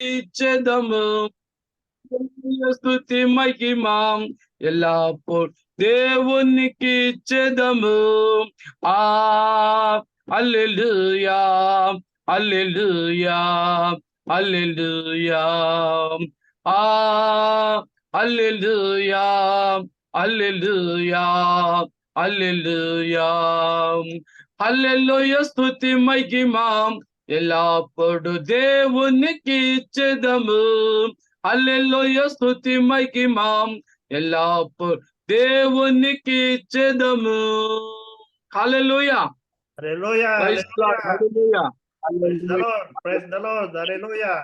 ఇచ్చెదము స్తుతి మహిమం ఎల్లప్పుడు దేవునికి ఇచ్చెదము. ఆ హల్లెలూయా హల్లెలూయా హల్లెలూయా. ఆ హల్లెలూయా హల్లెలూయా హల్లెలూయా. హల్లెలూయా స్తుతి మహిమం ఎల్లప్పుడు దేవునికి ఇచ్చెదము. హల్లెలూయా స్తుతి మహిమం ఎల్లప్పుడు దేవునికి ఇచ్చెదము. హల్లెలూయా. Hallelujah. Praise the lord. Hallelujah. Praise the hallelujah. Lord. Praise the Lord. Hallelujah.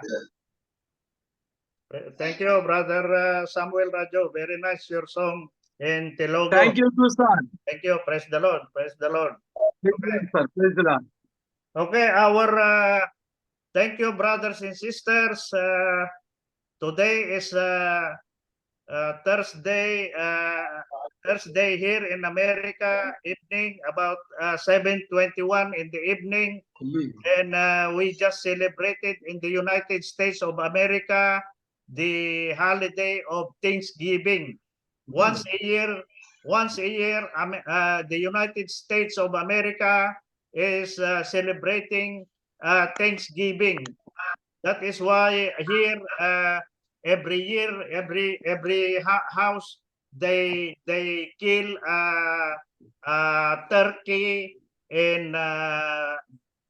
Thank you, Brother Samuel Rajo. Very nice your song in Telugu. Thank you sir. Thank you. Praise the Lord. Praise the Lord. Sir praise the Lord. Okay, thank you, brothers and sisters. Today is Thursday here in America evening, about 7:21 in the evening, and we just celebrated in the United States of America the holiday of Thanksgiving. Once a year, the United States of America is celebrating Thanksgiving. That is why here every year, every house they kill turkey and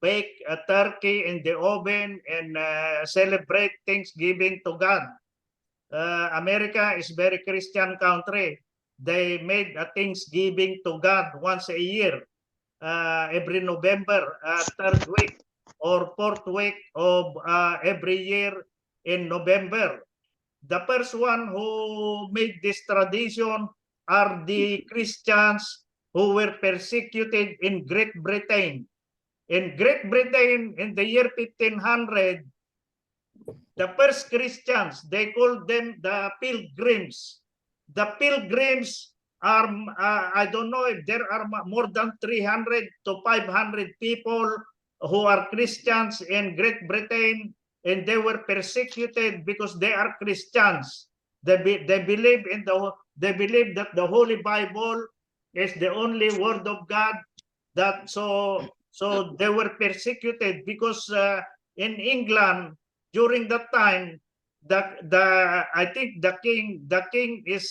bake a turkey in the oven and celebrate Thanksgiving to God. America is very Christian country. They made a Thanksgiving to God once a year, every November, third week or fourth week of every year in November. The first one who made this tradition are the Christians who were persecuted in Great Britain. In Great Britain, in the year 1500, the first Christians, they called them the Pilgrims. The Pilgrims are, I don't know if there are more than 300 to 500 people who are Christians in Great Britain, and they were persecuted because they are Christians. They believe that the Holy Bible is the only word of God. So they were persecuted because in England during that time, I think the king is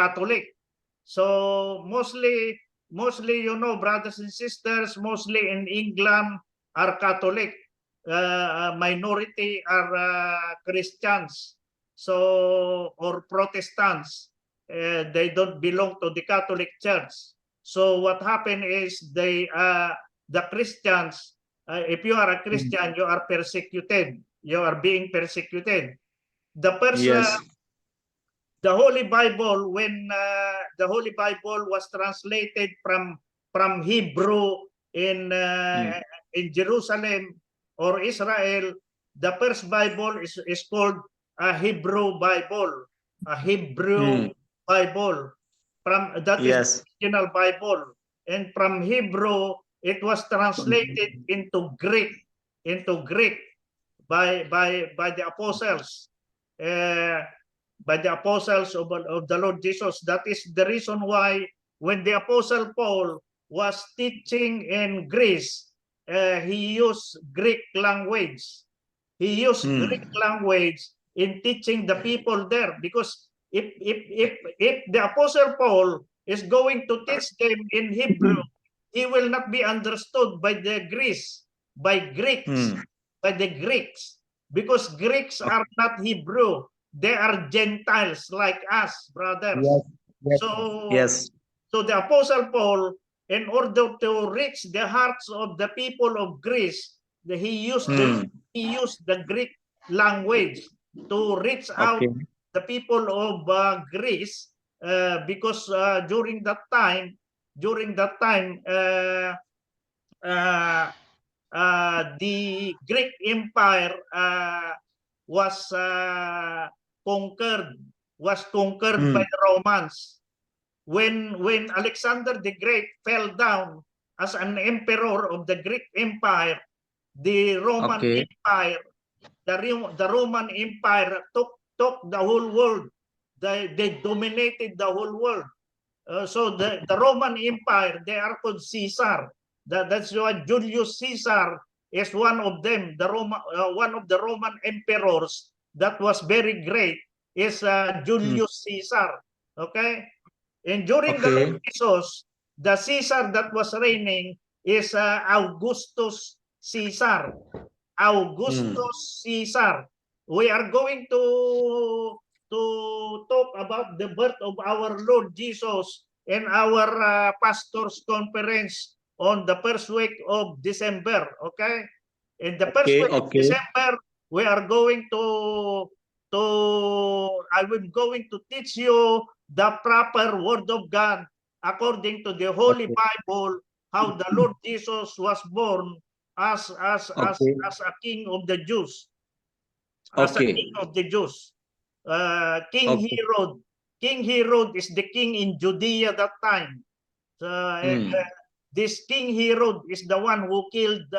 Catholic. So mostly, you know, brothers and sisters, mostly in England are Catholic. Minority are Christians, so or Protestants. They don't belong to the Catholic Church. So what happened is the Christians, if you are a Christian, you are persecuted. You are being persecuted. The first, the Holy Bible, when the Holy Bible was translated from Hebrew in Jerusalem or Israel, the first Bible is called a Hebrew Bible. A Hebrew Bible. From that is the original Bible, and from Hebrew it was translated into Greek by the apostles, by the apostles of the Lord Jesus. That is the reason why when the apostle Paul was teaching in Greece, he used Greek language. He used Greek language in teaching the people there, because if the apostle Paul is going to teach them in Hebrew, he will not be understood by the Greeks, by the Greeks, because Greeks are not Hebrew. They are Gentiles like us, brothers. So the apostle Paul, in order to reach the hearts of the people of Greece, he used the Greek language to reach out the people of Greece, because during that time, the Greek Empire was conquered by the Romans. When Alexander the Great fell down as an emperor of the Greek Empire, the Roman Okay. Empire. The Roman Empire took the whole world. They dominated the whole world. So the Roman Empire, they are called Caesar. That's why Julius Caesar is one of them. One of the Roman emperors that was very great is Julius Caesar. Okay, and during the Okay. Jesus, the Caesar that was reigning is Augustus Caesar. Augustus Caesar. We are going to talk about the birth of our Lord Jesus in our pastors conference on the first week of December. Okay, in the first Okay. week of Okay. December, we are going to I will going to teach you the proper word of God according to the Holy Okay. Bible, how the Lord Jesus was born as Okay. a king of the Jews, as a king Okay. of the Jews. King Okay. Herod. King Herod is the king in Judea that time. This King Herod is the one who killed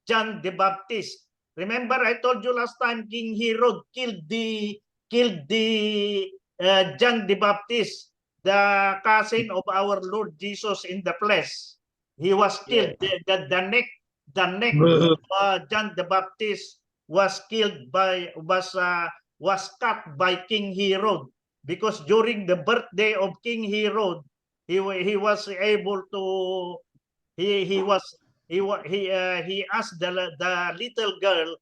John the Baptist. Remember, I told you last time, King Herod killed the John the Baptist, the cousin of our Lord Jesus in the flesh. He was killed. The neck of John the Baptist was killed by was cut by King Herod, because during the birthday of King Herod, he was able to he asked the little girl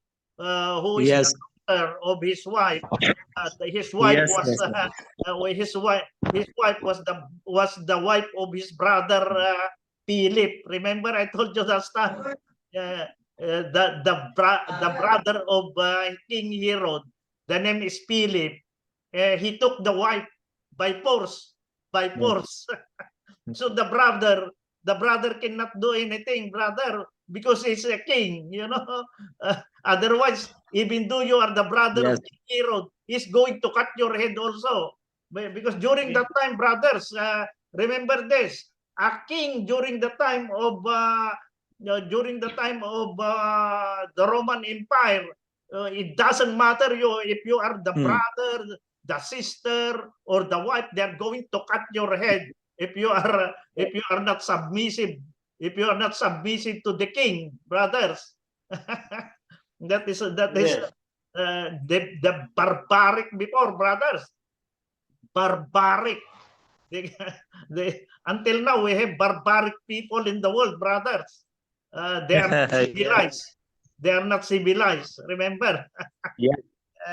who is the Yes. daughter of his wife. His wife Yes. was Yes. his wife was the wife of his brother Philip. Remember, I told you last time. The brother of King Herod, the name is Philip. He took the wife by force. So the brother cannot do anything, brother, because he's a king, you know. Otherwise, even though you are the brother Yes. of King Herod, he's going to cut your head also. Because during that time, brothers, remember this: a king during the time of the Roman Empire, it doesn't matter if you are the brother, the sister, or the wife. They're going to cut your head if you are not submissive. If you are not submissive to the king, brothers. that is Yes. the barbaric before, brothers. Barbaric. Until now, we have barbaric people in the world, brothers. They are not Yes. civilized. They are not civilized. Remember, Yes.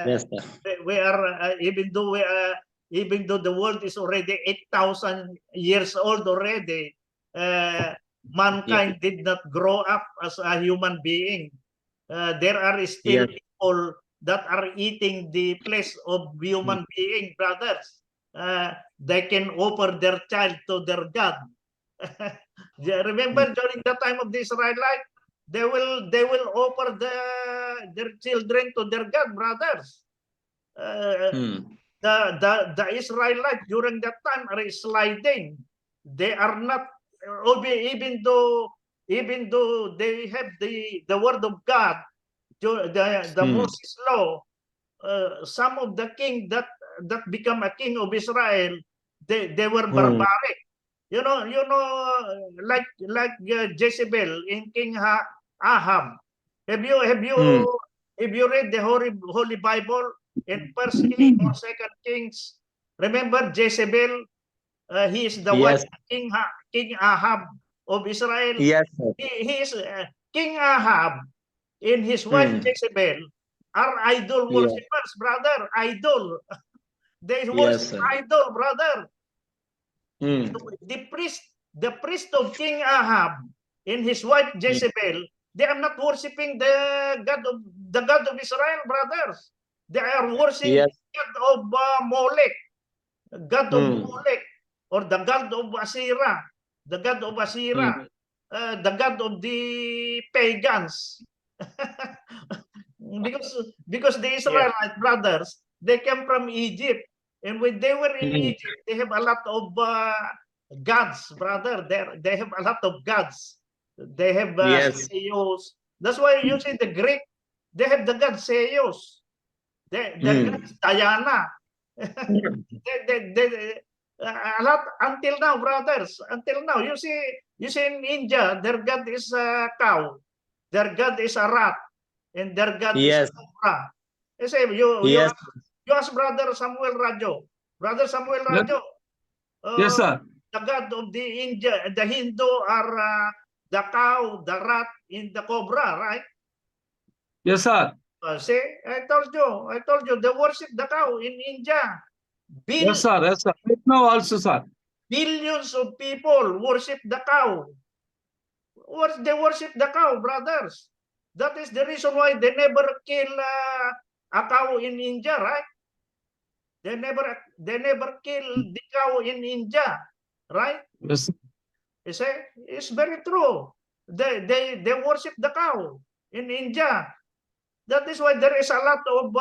Yes, sir. we are even though the world is already 8,000 years old already, mankind did not grow up as a human being. There are still Yes. people that are eating the flesh of human being, brothers. They can offer their child to their God. Remember, during the time of the Israelite, they will offer their children to their God, brothers. The Israelites during that time are sliding. They are not, even though they have the word of God, the Moses law. Some of the king that become a king of Israel, they were barbaric. You know, like Jezebel in King Ahab. Have you read the Holy Bible in First King or Second Kings? Remember Jezebel? He is the wife Yes. of King Ahab of Israel. Yes, sir. He is King Ahab and his wife Jezebel are idol Yes. worshippers, brother. Idol. They Yes, worship sir. idol, brother. The priest of King Ahab and his wife Jezebel, they are not worshiping the God of Israel, brothers. They are worshiping Yes. the God of Molech, God of Molech, or the God of Asherah, the God of Asherah, the God of the pagans. because the Israelite brothers, they came from Egypt, and when they were in Egypt, they have a lot of gods, brother. They have a lot of gods. They have Yes. CEOs, That's why you see the Greek, they have the god Zeus, the god Diana. A lot until now, brothers. Until now, you see in India, their god is a cow, their god is a rat, and their god is a Yes. cobra. You say Yes. you ask Brother Samuel Rajo. Brother Samuel Rajo, Yes, sir. the god of the India, the Hindu are the cow, the rat, and the cobra, right? Yes, sir. See, I told you, they worship the cow in India. Yes, sir. Yes, sir. Right now also, sir. Billions of people worship the cow. They worship the cow, brothers. That is the reason why they never kill a cow in India, right? They never kill the cow in India, right? Yes. You say it's very true. They worship the cow in India. That is why there is a lot of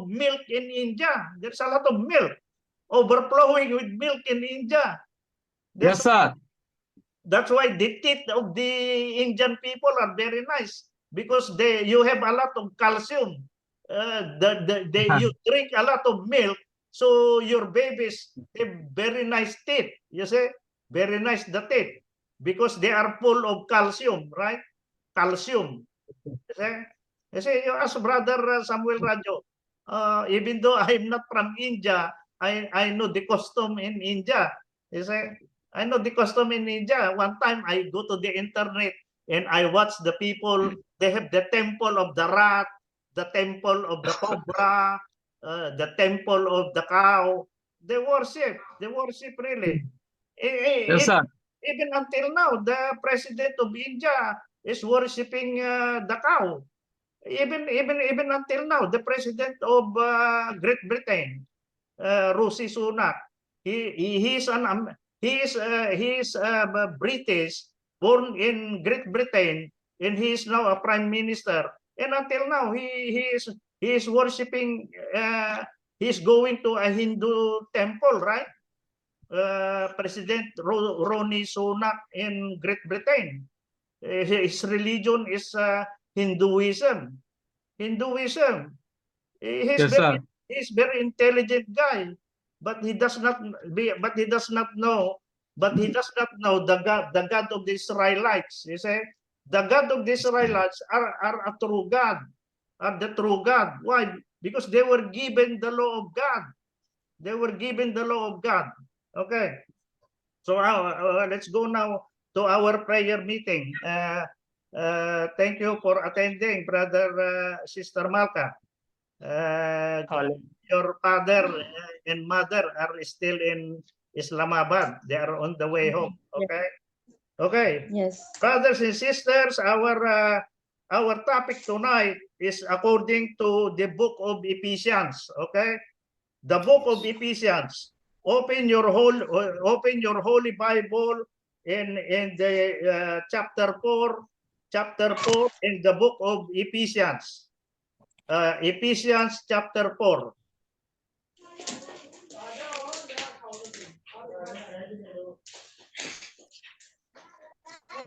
milk in India. There's a lot of milk overflowing with milk in India. Yes, sir. That's why the teeth of the Indian people are very nice because you have a lot of calcium. You drink a lot of milk, so your babies have very nice teeth. You see, very nice the teeth because they are full of calcium, right? Calcium. You see, you ask Brother Samuel Rajo. Even though I'm not from India, I know the custom in India. You see, I know the custom in India. One time I go to the internet and I watch the people. They have the temple of the rat, the temple of the cobra, the temple of the cow. They worship really. Yes, sir. Even until now, the president of India is worshiping the cow. Even until now, the president of Great Britain, Rishi Sunak, he is British, born in Great Britain, and he is now a prime minister. And until now, he is worshiping. He's going to a Hindu temple, right? President Rishi Sunak in Great Britain. His religion is Hinduism. Hinduism. He's very intelligent guy, but he does not know. But he does not know the God of the Israelites. You say the God of the Israelites are a true God, are the true God. Why? Because they were given the law of God. They were given the law of God. Okay. So let's go now to our prayer meeting. Thank you for attending, Brother Sister Malka. Your father and mother are still in Islamabad. They are on the way home. Okay. Okay. Yes. Brothers and sisters, our topic tonight is according to the book of Ephesians. Okay. The book of Ephesians. Open your Holy Bible in the chapter 4 in the book of Ephesians. Ephesians chapter 4.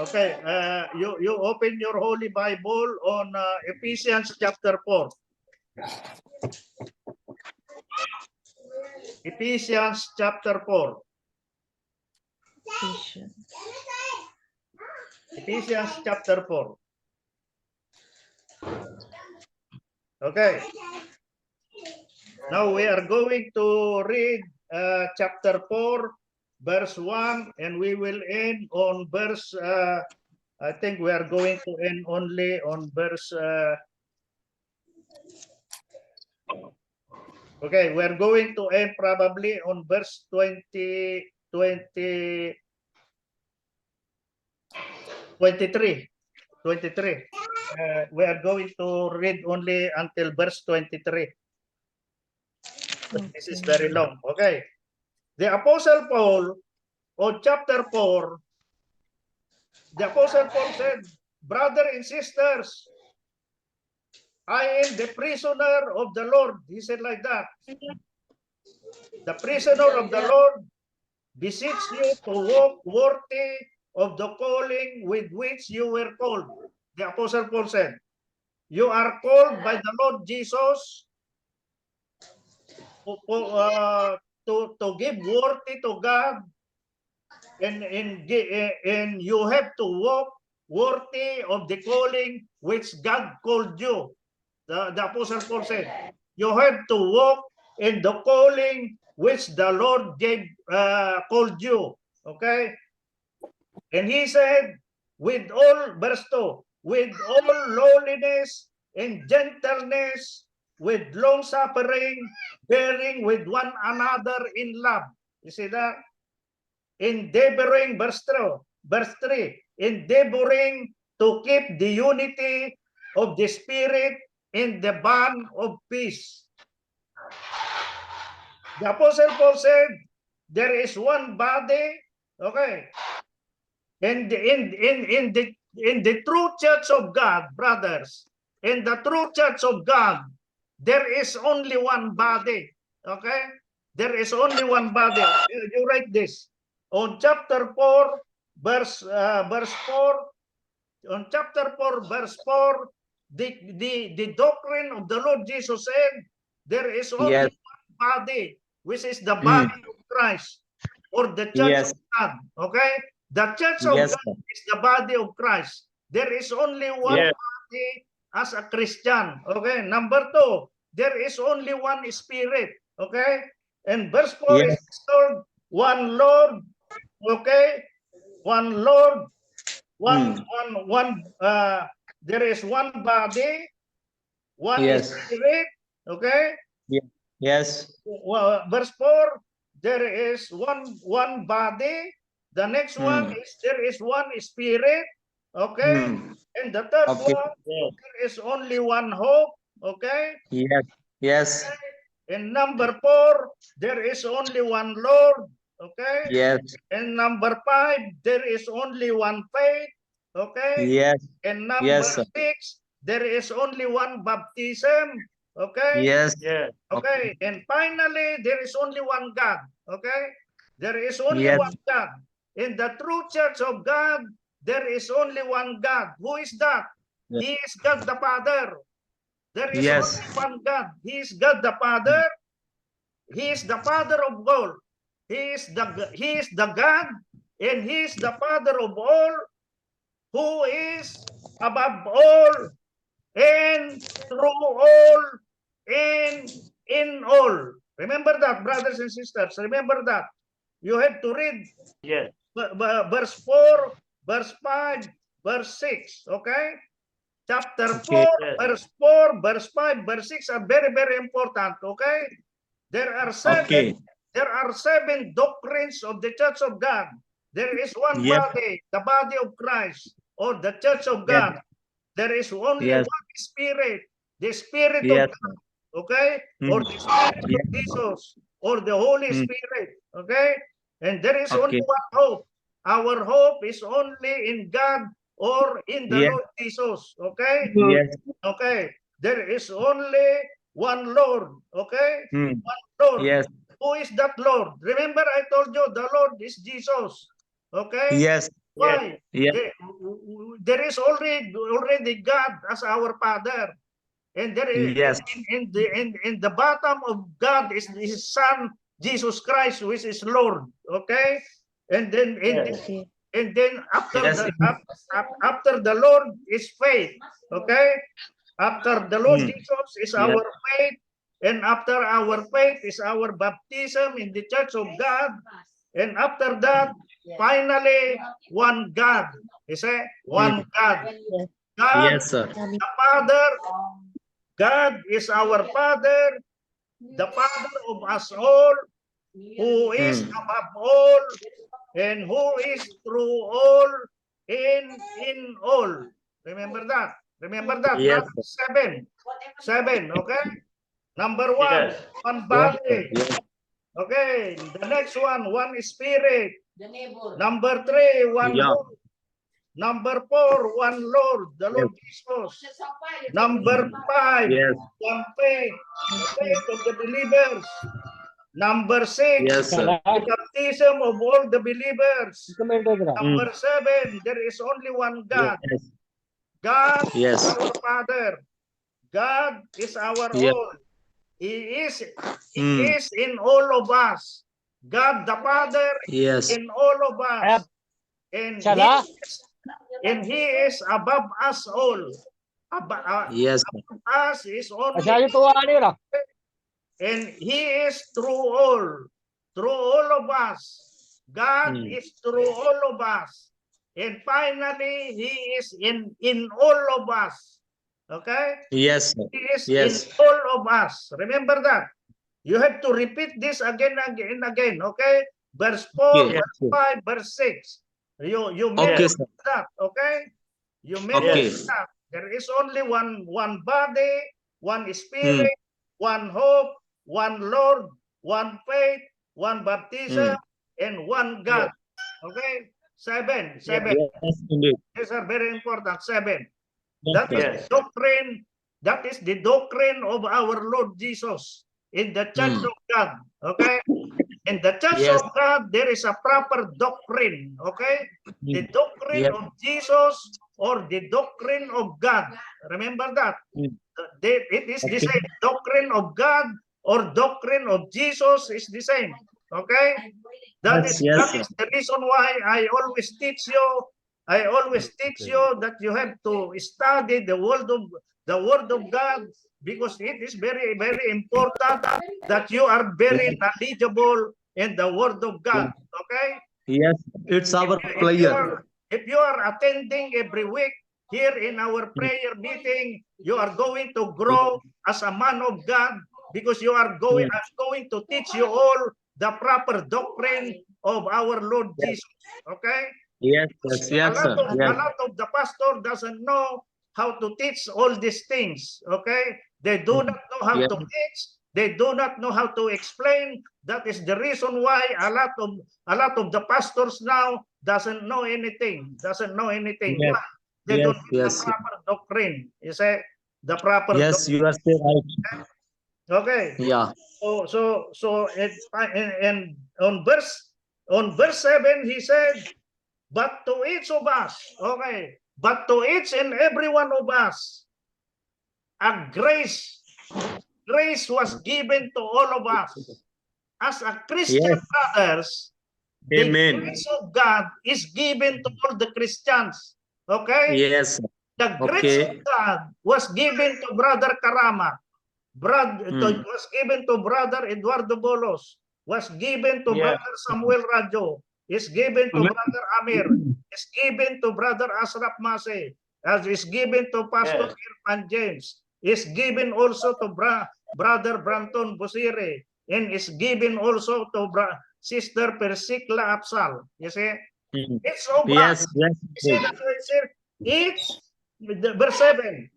Okay, you open your Holy Bible on Ephesians chapter 4. Ephesians chapter 4. Ephesians chapter 4. Okay. Now we are going to read chapter 4, verse 1, and we will end on verse, I think we are going to end only on verse, okay, we are going to end probably on verse 23. We are going to read only until verse 23. This is very long. Okay. The Apostle Paul, on chapter 4, the Apostle Paul said, brothers and sisters, I am the prisoner of the Lord. He said like that. The prisoner of the Lord beseech you to walk worthy of the calling with which you were called. The Apostle Paul said, you are called by the Lord Jesus to give worthy to God, and you have to walk worthy of the calling which God called you. The Apostle Paul said, you have to walk in the calling which the Lord called you. Okay? And he said, with all, verse 2, with all lowliness and gentleness, with long suffering, bearing with one another in love. You see that? Endeavoring, verse 3, endeavoring to keep the unity of the Spirit in the bond of peace. The Apostle Paul said, there is one body, okay, and in the true church of God, brothers, in the true church of God, there is only one body, okay? There is only one body. You write this on chapter 4, verse 4. On chapter 4, verse 4, the doctrine of the Lord Jesus said, there is only Yes. one body, which is the body of Christ, or the church Yes. of God. Okay? The church of Yes, God is the body of Christ. There is only one Yes. body as a Christian. Okay? Number 2, there is only one Spirit. Okay? And verse 4 is Yes. called one Lord. Okay? One Lord. There is one body, one Yes. Spirit. Okay? Yes. Well, verse 4, there is one body. The next one is there is one Spirit. Okay? And the third Okay. one, there is only one hope. Okay? Yes. Yes. And number 4, there is only one Lord. Okay? Yes. And number 5, there is only one faith. Okay? Yes. And number Yes, sir. 6, there is only one baptism. Okay? Yes. Okay. And finally, there is only one God. Okay? There is only Yes. one God. In the true church of God, there is only one God. Who is that? Yes. He is God the Father. There is Yes. only one God. He is God the Father. He is the Father of all. He is the God, and He is the Father of all, who is above all, and through all, and in all. Remember that, brothers and sisters. Remember that. You have to read verse 4, verse 5, verse 6. Okay? Chapter 4, Okay. verse 4, verse 5, verse 6 are very, very important. Okay? There are Okay. seven doctrines of the Church of God. There is one Yes. body, the body of Christ, or the Church of Yes. God. There is only Yes. one Spirit, the Spirit of Yes. God, okay? Or the Spirit of Yes. Jesus, or the Holy Spirit, okay? And there is only Okay. one hope. Our hope is only in God or in the Yes. Lord Jesus, okay? Yes. Okay. There is only one Lord, okay? One Lord. Yes. Who is that Lord? Remember, I told you the Lord is Jesus. Okay? Yes. Why? Yes. There is already God as our Father. And there is Yes. in the bottom of God is His Son, Jesus Christ, which is Lord. Okay? And then after Yes. after the Lord is faith. Okay? After the Lord Jesus is Yes. our faith, and after our faith is our baptism in the Church of God, and after that, finally, one God. You say, one God. God, Yes, sir. the Father, God is our Father, the Father of us all, who is above all, and who is through all, in all. Remember that. Remember that. Yes. Seven. Okay. Number 1, one body. Yes. Okay. The next one Spirit. Number 3, one Yeah. hope. Number 4, one Lord, the Lord Jesus. Number 5, Yes. one faith, the faith of the believers. Number 6, Yes, sir. the baptism of all the believers. Number 7, there is only one God. Yes. God Yes. is our Father. God is our Yeah. all. He is Mm. in all of us. God the Father Yes. in all of us. And Chala. He is above us all. Yes. Us is only, Asyari tuwa nila. and He is through all of us. God is through all of us. And finally, He is in all of us. Okay? Yes. Sir. He is Yes. in all of us. Remember that. You have to repeat this again and again. Okay? Verse 4, Okay. verse 5, verse 6. You Okay, mention sir. that. Okay? You mention Okay. that. There is only one body, one spirit, one hope, one Lord, one faith, one baptism, and one God. Okay? Seven. Yes, indeed. These are very important. Seven. Yes, That is sir. the doctrine. That is the doctrine of our Lord Jesus in the Church of God. Okay? In the Church Yes. of God, there is a proper doctrine. Okay? The doctrine Yes. of Jesus or the doctrine of God. Remember that. It is the Okay. same. Doctrine of God or doctrine of Jesus is the same. Okay? That Yes, is the reason why I always teach you. I always teach you that you have to study the word of God, because it is very, very important that you are very knowledgeable in the word of God. Okay? Yes. It's our prayer. If you are attending every week here in our prayer meeting, you are going to grow as a man of God, because you are going. I'm going to teach you all the proper doctrine of our Lord Jesus. Okay? Yes. Yes. Yes, sir. A Yes. lot of the pastor doesn't know how to teach all these things. Okay? They do not know how Yes. to teach. They do not know how to explain. That is the reason why a lot of the pastors now doesn't know anything. Yes. Why? They Yes. don't have Yes. the proper doctrine. You say the proper Yes. You are saying right. Okay. Yeah. And on verse 7 he said, but to each of us, okay, but to each and every one of us, a grace was given to all of us. As a Christian Yes. brothers, the Amen. grace of God is given to all the Christians. Okay? Yes. Sir. The grace of Okay. God was given to Brother Karama. Was given to Brother Eduardo Bolos, was given to Brother Samuel Radjo, is given to Amen. Brother Amir, is given to Brother Asraf Mase, as is given to Pastor Irfan James, is given also to Brother Branton Busire, and is given also to Sister Persikla Apsal. You see, it's so Yes. Yes. you see that it says, each, verse 7,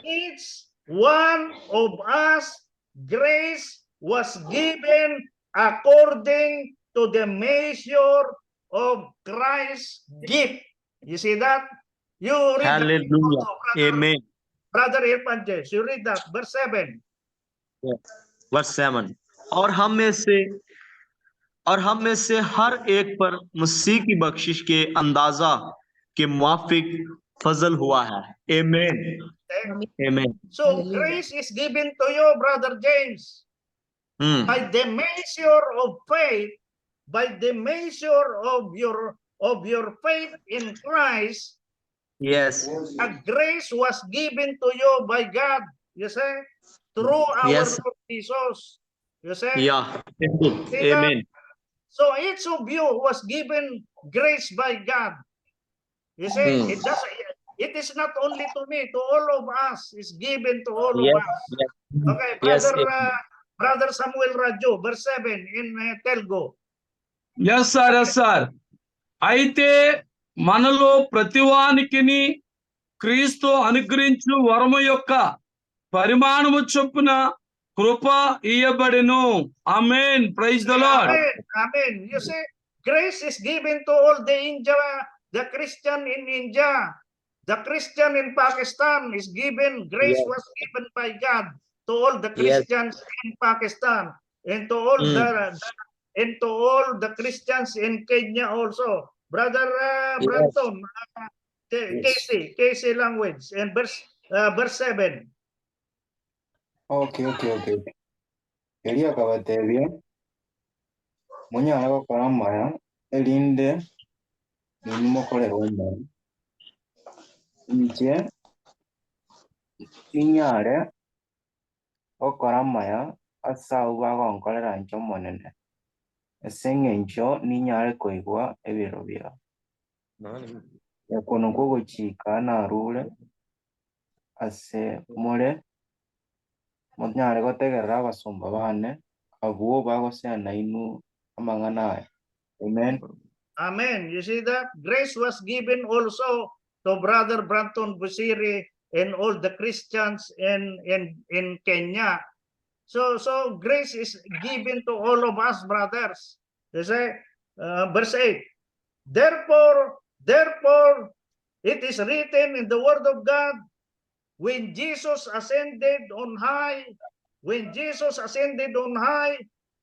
each one of us grace was given according to the measure of Christ's gift. You see that? You read that Hallelujah. also, Amen. Brother Irfan James. You read that, verse 7. Verse 7. और हम में से हर एक पर मसीह की बख्शिश के अंदाजा के मुआफिक फजल हुआ है. Amen. Amen. So grace is given to you, Brother James, by the measure of faith, by the measure of your faith in Christ. Yes. A grace was given to you by God, you say, through our Yes. Lord Jesus. You say? Yeah. See that? Amen. So each of you was given grace by God. You see, it is not only to me, to all of us. It's given to all of Yes. us. Yes. Okay, Yes. Brother Samuel Radjo, verse 7 in Telgo. Yes sir yes sir అయితే మనలో ప్రతివానికిని క్రీస్తు అనుగ్రహించు వరము యొక్క పరిమాణము చొప్పున కృప ఇయ్యబడెను. Amen. Praise the Lord. Amen. Amen. You see, grace is given to all the India, the Christian in India, the Christian in Pakistan is given, grace Yes. was given by God to all the Christians in Pakistan, and to all the Christians in Kenya also. Brother Yes. Branton, KC language, and verse 7. Okay. Elia kabatebye munyala gukora maya elinde nimukole homework nje inyale okora maya asa ubagonkorera ncho monene esenge ncho ninyale koigwa ebiro bya yakono kuguchika narure ase mure munyale gotegerera abasumba bane abuo bagosena inu amangana. Amen. Amen. You see that? Grace was given also to Brother Branton Busiri and all the Christians in Kenya. So grace is given to all of us, brothers. You say, verse 8. Therefore, it is written in the Word of God, when Jesus ascended on high,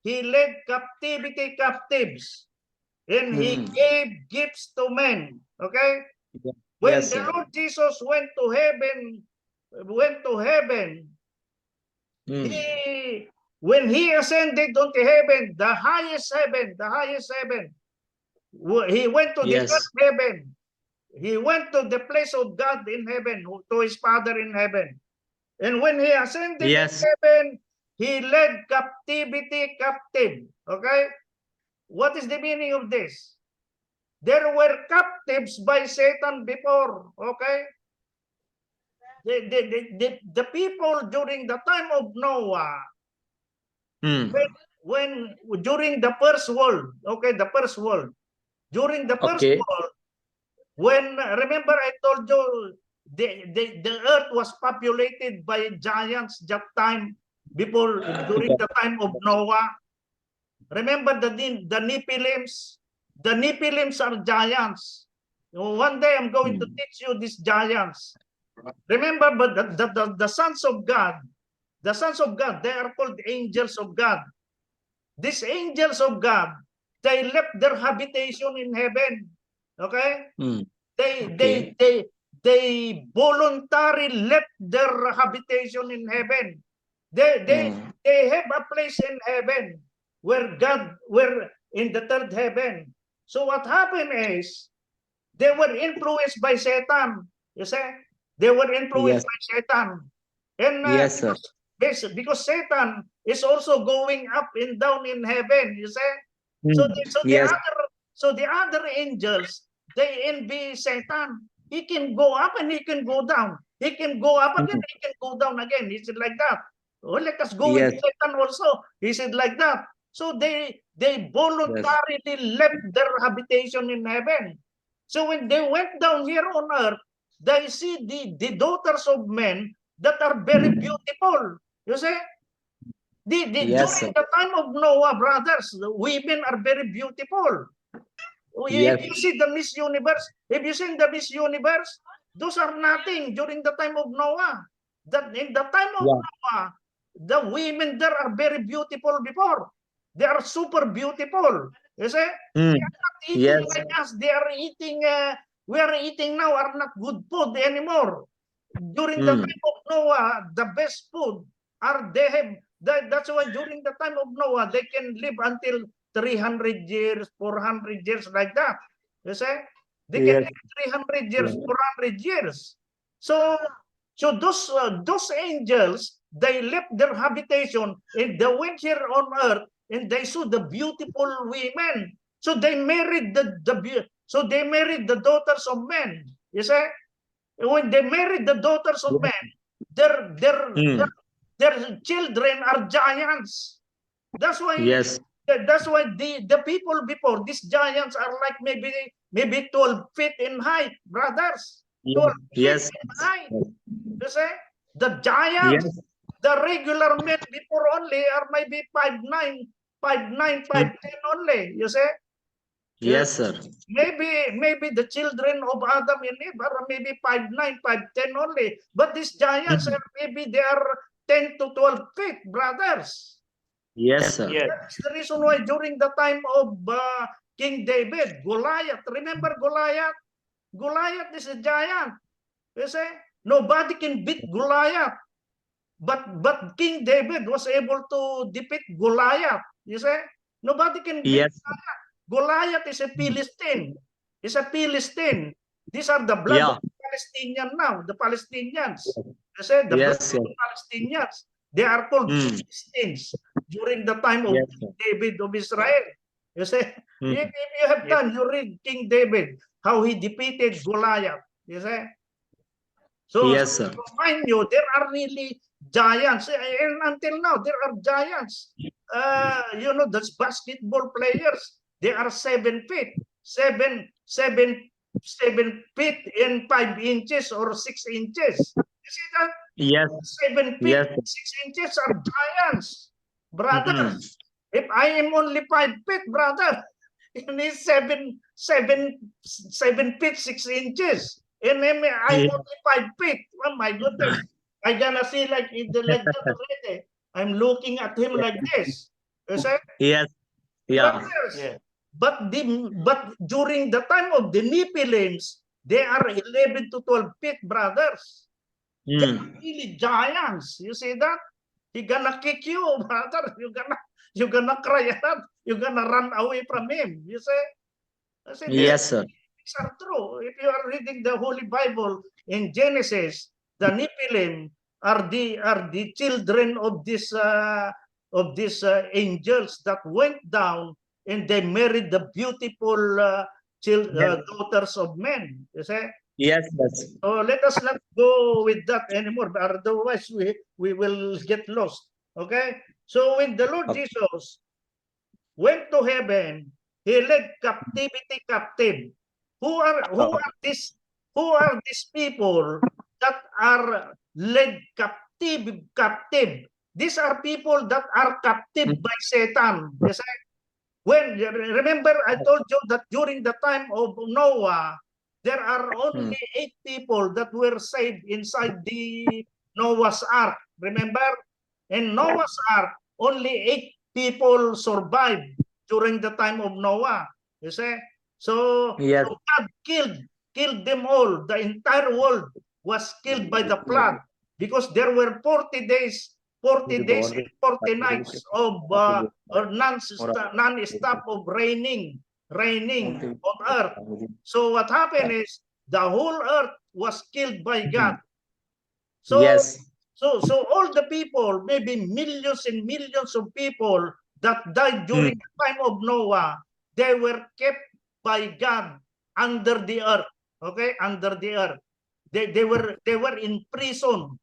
he led captivity captives, and he gave gifts to men. Okay? When Yes, the sir. Lord Jesus went to heaven, when he ascended onto heaven, the highest heaven, he went to the Yes. third heaven. He went to the place of God in heaven, to his Father in heaven. And when he ascended Yes. to heaven, he led captivity captive. Okay? What is the meaning of this? There were captives by Satan before. Okay? The people during the time of Noah, when during the first world, during the first Okay. world, when, remember I told you, the earth was populated by giants that time before, during the time of Noah. Remember the Nephilims? The Nephilims are giants. One day I'm going to teach you these giants. Remember, but the sons of God, they are called angels of God. These angels of God, they left their habitation in heaven. Okay? They voluntarily left their habitation in heaven. They have a place in heaven where in the third heaven. So what happened is they were influenced by Satan. You see? They were influenced by Satan. And Yes, sir. because Satan is also going up and down in heaven, you see? Yes. So the other angels, they envy Satan. He can go up and he can go down. He can go up again, he can go down again. He said like that. Oh, let us go with Satan also. He said like that. So they voluntarily left their habitation in heaven. So when they went down here on earth, they see the daughters of men that are very beautiful. You see? Yes, During the time of Noah, brothers, the women are very beautiful. If you see the Miss Universe, those are nothing during the time of Noah. That in the time of Noah, the women there are very beautiful before. They are super beautiful. You see? They are not eating like us. They are eating, we are eating now are not good food anymore. During the time of Noah, the best food are they have. That's why during the time of Noah, they can live until 300 years, 400 years like that. You see? They can live 300 years, 400 years. So those angels, they left their habitation and they went here on earth and they saw the beautiful women. So they married the daughters of men. You see? When they married the daughters of men, their children are giants. That's why the people before, these giants are like maybe 12 feet in height, brothers. 12 feet in height. You see? The giants, the regular men before only are maybe 5'9", 5'10" only. You see? Yes, sir. Maybe the children of Adam and Eve are maybe 5'9", 5'10" only. But these giants are maybe they are 10 to 12 feet, brothers. Yes, sir. That's the reason why during the time of King David, Goliath, remember Goliath? Goliath is a giant. You see, nobody can beat Goliath. But King David was able to defeat Goliath. You see, nobody can beat Yes. Goliath is a Philistine. Is a Philistine. These are the blood Yeah. of the Palestinian now, the Palestinians. You see, the blood Yes. of the Palestinians. They are called Mm. Philistines during the time of Yes. King David of Israel. You see, Mm. if you have done, you read King David, how he defeated Goliath. You see? So, Yes, sir. mind you, there are really giants. And until now, there are giants. You know, those basketball players, they are 7 feet, 7 feet and 5 inches or 6 inches. You see that? Yes. 7 feet, Yes. 6 inches are giants. Brother, Mhm. if I am only 5 feet, brother, and he's 7 feet 6 inches. And I'm Yeah. only 5 feet. Oh my goodness. I gonna see like like that already. I'm looking at him like this. You see? Yes. Yeah. Brothers. Yeah. But during the time of the Nephilims, they are 11 to 12 feet, brothers. They are Mm. really giants. You see that? He gonna kick you, brother. You gonna cry out. You gonna run away from him. You see? I said, Yes, sir. these are true. If you are reading the Holy Bible in Genesis, the Nephilim are the children of these angels that went down and they married the beautiful daughters of men. You see? Yes, yes. So let us not go with that anymore. Otherwise, we will get lost. Okay? So when the Lord Okay. Jesus went to heaven, he led captivity captive. Who are these people that are led captive? These are people that are captive by Satan. Yes, when remember I told you that during the time of Noah, there are only 8 people that were saved inside the Noah's Ark. Remember? In Noah's Ark, only 8 people survived during the time of Noah. You see? So, Yes. so God killed them all. The entire world was killed by the flood because there were 40 days, 40 days and 40 nights of non-stop of raining on earth. So what happened is the whole earth was killed by God. So Yes. so all the people, maybe millions and millions of people that died during the time of Noah, they were kept by God under the earth. Okay, under the earth. They were in prison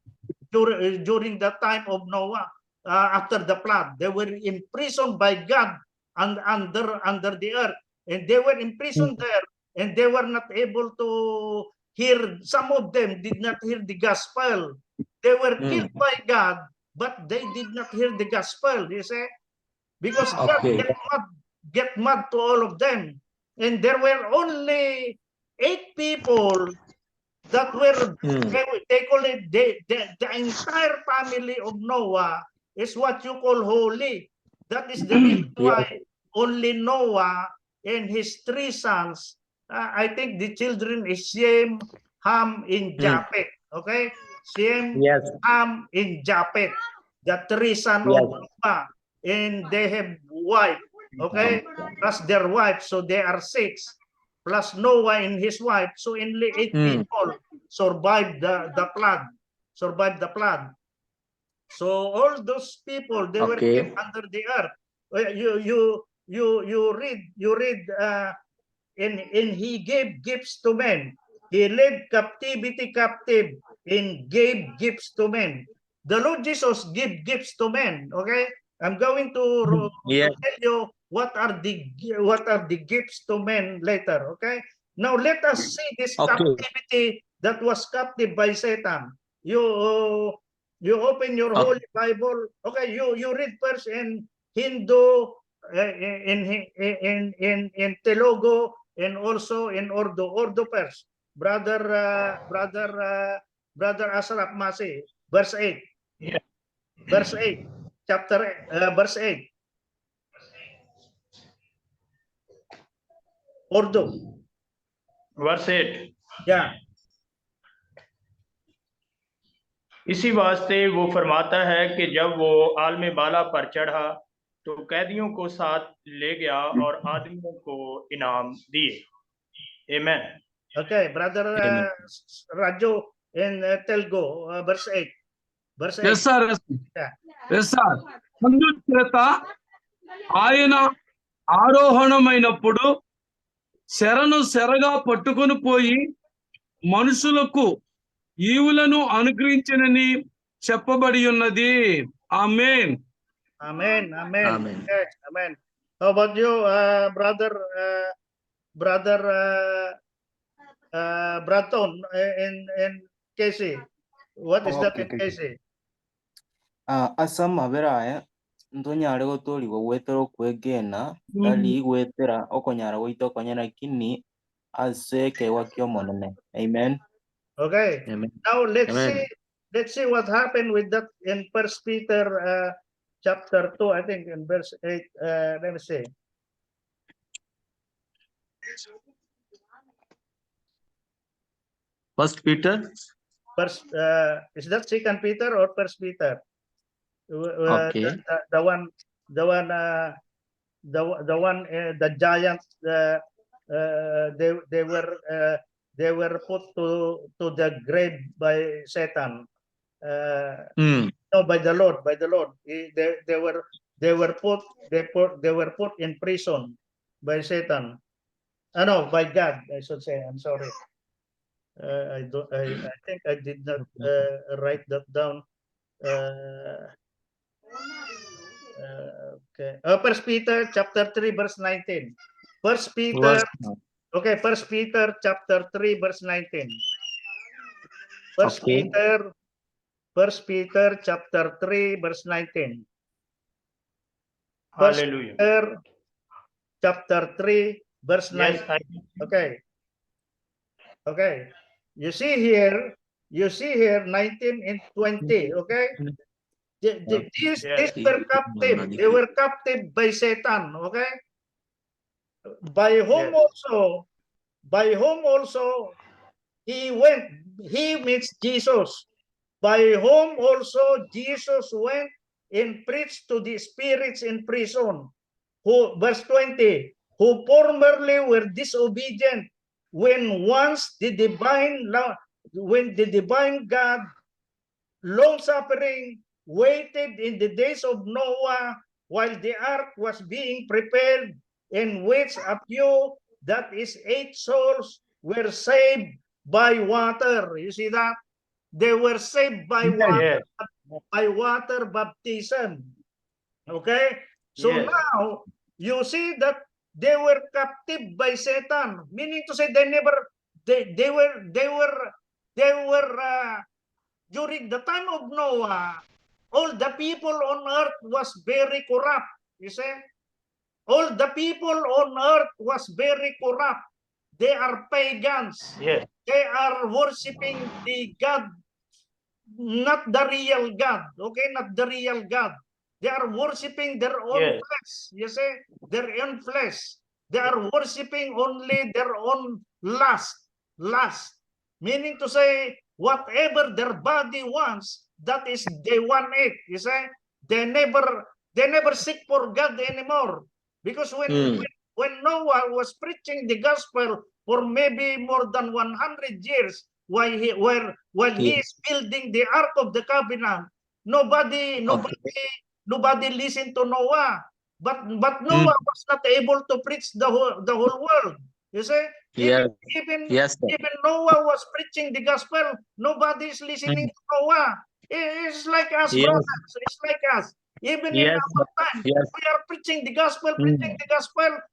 during the time of Noah. After the flood, they were imprisoned by God under the earth, and they were imprisoned there, and they were not able to hear. Some of them did not hear the gospel. They were killed by God, but they did not hear the gospel. You see, because God Okay. get mad to all of them, and there were only 8 people that were they call it the entire family of Noah is what you call holy. That is the reason why only Noah and his 3 sons, I think the children is Shem, Ham, and Japheth. Okay, Shem, Yes. Ham, and Japheth, the 3 sons Yes. of Noah, and they have wife. Okay, plus their wife, so they are 6. Plus Noah and his wife, so only 8 people survived the flood. Survived the flood. So all those people, they were kept under the earth. You read and he gave gifts to men. He led captivity captive and gave gifts to men. The Lord Jesus gave gifts to men. Okay, I'm going to tell you what are the gifts to men later. Okay, now let us see this captivity that was captive by Satan. You open your Holy Bible. Okay, you read first in Hindu, in Telugu, and also in Urdu first. Brother Ashraf Masi, verse 8. Yeah. Verse 8. Verse 8. Urdu. Verse 8. Yeah. इसी वास्ते वो फरमाता है कि जब वो आलम बाला पर चढ़ा तो कैदियों को साथ ले गया और आदमियों को इनाम दिए। आमीन। Okay, brother Amen. Raju in Telugu, verse 8. Verse 8. Yes sir Yeah. Yes sir అందుచేత ఆయన ఆరోహణమైనప్పుడు శరను శరగా పట్టుకొని పోయి మనుషులకు ఈవులను అనుగ్రహించినని చెప్పబడి ఉన్నది. ఆమేన్. Amen. Amen. Amen. Okay, amen. How about you, brother Braton in KC? What is that in Okay. KC? Asa maberae ntonyare gotoliwa gwetera okwegena tari gwetera okonyara goita okonyana kini ase kewa kio monene. Amen. Okay. Amen. Now let's Amen. see what happened with that in First Peter chapter 2, I think in verse 8. Let me see. First Peter. First, is that Second Peter or First Peter? Okay. The one, the giants. They were put to the grave by Satan. No, by the Lord. They were put in prison by Satan. No, by God, I should say. I'm sorry. I think I did not write that down. Okay. First Peter chapter 3 verse 19. First Peter. Okay. First Peter chapter 3 verse 19. First Peter chapter 3 verse 19. First Hallelujah. Peter chapter 3 verse 19. Yes, Okay. Okay. You see here 19 and 20. Okay. These were captive. They were captive by Satan. Okay. By whom also he went. He meets Jesus. By whom also Jesus went and preached to the spirits in prison. Who, verse 20, who formerly were disobedient when the divine God, long suffering, waited in the days of Noah while the ark was being prepared, in which a few, that is 8 souls, were saved by water. You see that? They were saved by water, by water baptism. Okay? So now you see that they were captive by Satan, meaning to say they were during the time of Noah, all the people on earth was very corrupt. You see? All the people on earth was very corrupt. They are pagans. Yes. They are worshiping the God, not the real God. Okay, not the real God. They are worshiping their own flesh. You see, their own flesh. They are worshiping only their own lust. Meaning to say, whatever their body wants, that is they want it. You see, they never seek for God anymore. Because when Noah was preaching the gospel for maybe more than 100 years, while he is building the Ark of the Covenant, nobody listened to Noah. But Noah was not able to preach the whole world. You see, even Noah was preaching the gospel, nobody is listening to Noah. It's like us, brothers. It's like us. Even in our time, we are preaching the gospel,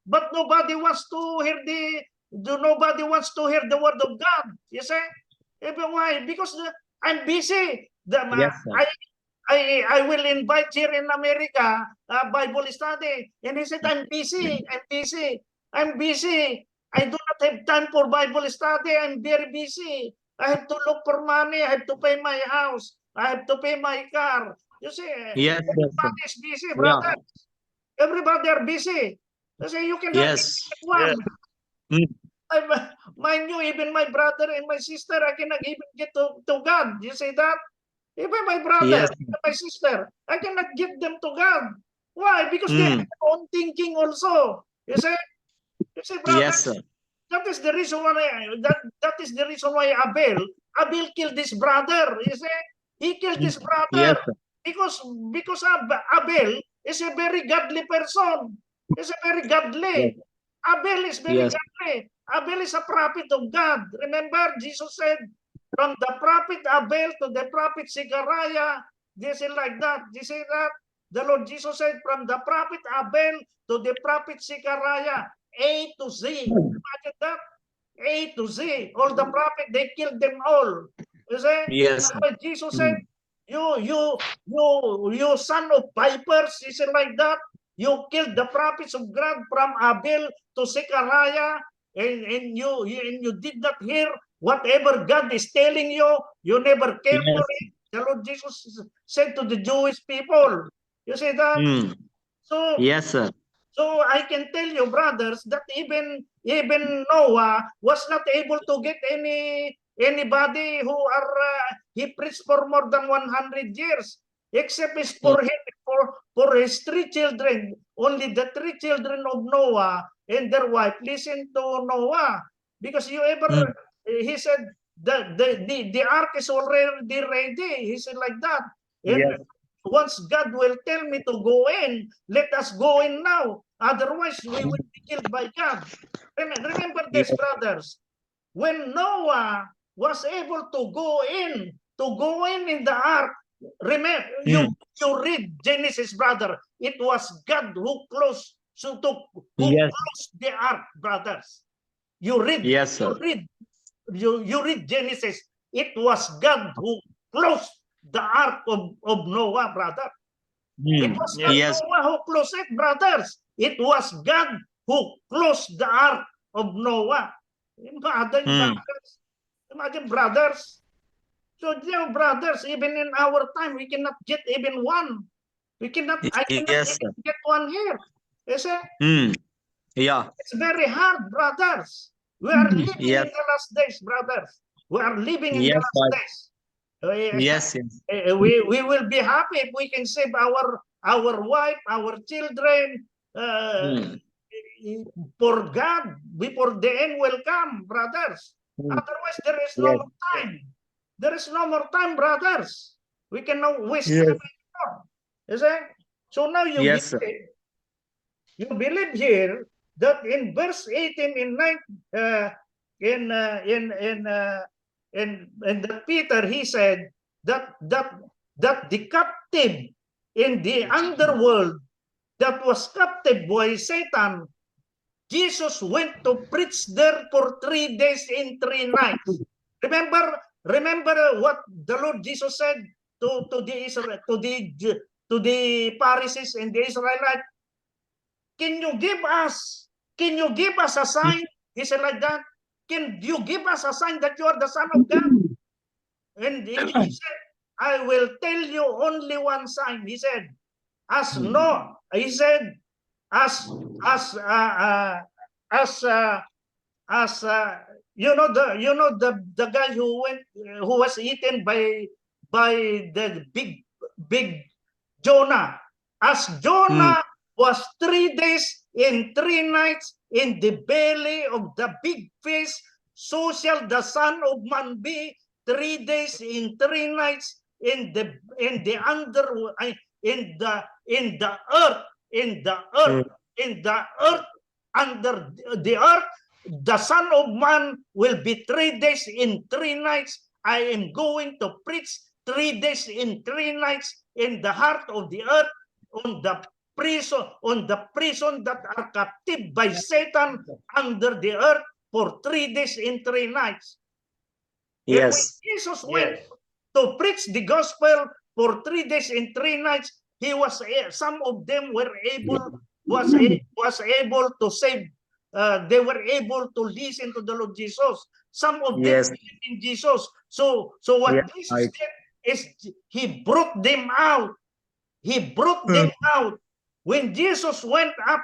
but nobody wants to hear nobody wants to hear the word of God. You see? Even why? Because I'm busy. I will invite here in America Bible study, and he said, I'm busy. I do not have time for Bible study. I'm very busy. I have to look for money. I have to pay my house. I have to pay my car. You see, everybody is busy, brother. Everybody are busy. You see, you cannot one. Mind you, even my brother and my sister, I cannot even get to God. You see that? Even my brother Yes. and my sister, I cannot get them to God. Why? Because they have their own thinking also. You see? You see, brother? Yes, sir. That is the reason why that is the reason why Abel killed his brother. You see? He killed his brother Yes, sir. because Abel is a very godly person. He's a very godly. Abel is very Yes. godly. Abel is a prophet of God. Remember, Jesus said, from the prophet Abel to the prophet Zechariah, this is like that. You see that? The Lord Jesus said, from the prophet Abel to the prophet Zechariah, A to Z. Imagine that? A to Z. All the prophet, they killed them all. You see? Yes, That's why Jesus said, you son of vipers, is it like that? You killed the prophets of God from Abel to Zechariah, and you did not hear whatever God is telling you. You never care for Yes. it. The Lord Jesus said to the Jewish people. You see that? So Yes, sir. so I can tell you, brothers, that even Noah was not able to get anybody who are he preached for more than 100 years, except is for him for his 3 children. Only the 3 children of Noah and their wife listened to Noah, because he said the ark is already ready. He said like that, and Yes. once God will tell me to go in, let us go in now. Otherwise, we will be killed by God. Remember this, brothers. When Noah was able to go in the ark, remember, you read Genesis, brother. It was God who closed, Yes. closed the ark, brothers. You read, Yes, sir. you read Genesis. It was God who closed the ark of Noah, brother. It was not Yes. Noah who closed it, brothers. It was God who closed the ark of Noah. Imagine, brothers. So, brothers, even in our time, we cannot get even one. I cannot Yes, even get one here. You see? Yeah. It's very hard, brothers. We are living Yes. in the last days, brothers. We are living in the Yes, last sir. days. Yes. Yes. We will be happy if we can save our wife, our children, for God, before the end will come, brothers. Otherwise, there is no more time. There is no more time, brothers. We cannot waste time anymore. You see? So now you Yes, sir. believe here that in verse 18 in 9 in the Peter, he said that the captive in the underworld that was captive by Satan, Jesus went to preach there for 3 days and 3 nights. Remember what the Lord Jesus said to the Pharisees and the Israelites? Can you give us a sign? He said like that. Can you give us a sign that you are the Son of God? And he said, I will tell you only one sign. He said, as you know the guy who was eaten by the big Jonah. As Jonah was 3 days and 3 nights in the belly of the big fish, so shall the Son of Man be 3 days and 3 nights in the earth under the earth. The Son of Man will be 3 days and 3 nights. I am going to preach 3 days and 3 nights in the heart of the earth, on the prison that are captive by Satan under the earth for 3 days and 3 nights. And when Jesus went to preach the gospel for 3 days and 3 nights, some of them were able to save. They were able to listen to the Lord Jesus. Some of them believed in Jesus. So what Jesus did is he brought them out. He brought them out. When Jesus went up,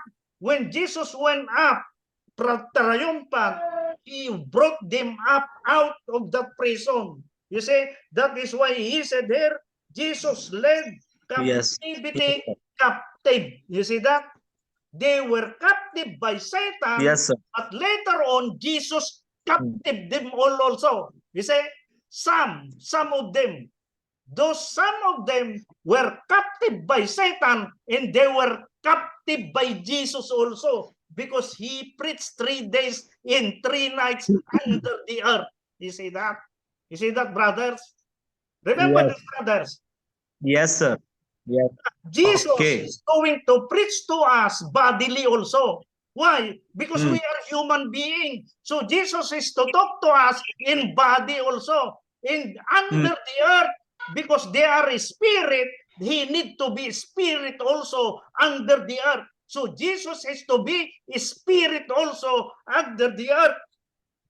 triumphant, he brought them up out of the prison. You see, that is why he said here, Jesus led Yes. captivity captive. You see that? They were captive by Satan, Yes, sir. but later on, Jesus captive them all also. You see, some of them, some of them were captive by Satan, and they were captive by Jesus also, because he preached 3 days and 3 nights under the earth. You see that? You see that, brothers? Remember Yes. this, brothers. Yes, sir. Yes. Jesus Okay. is going to preach to us bodily also. Why? Because we are human beings. So Jesus is to talk to us in body also, in under the earth, because they are a spirit. He need to be spirit also under the earth. So Jesus is to be a spirit also under the earth,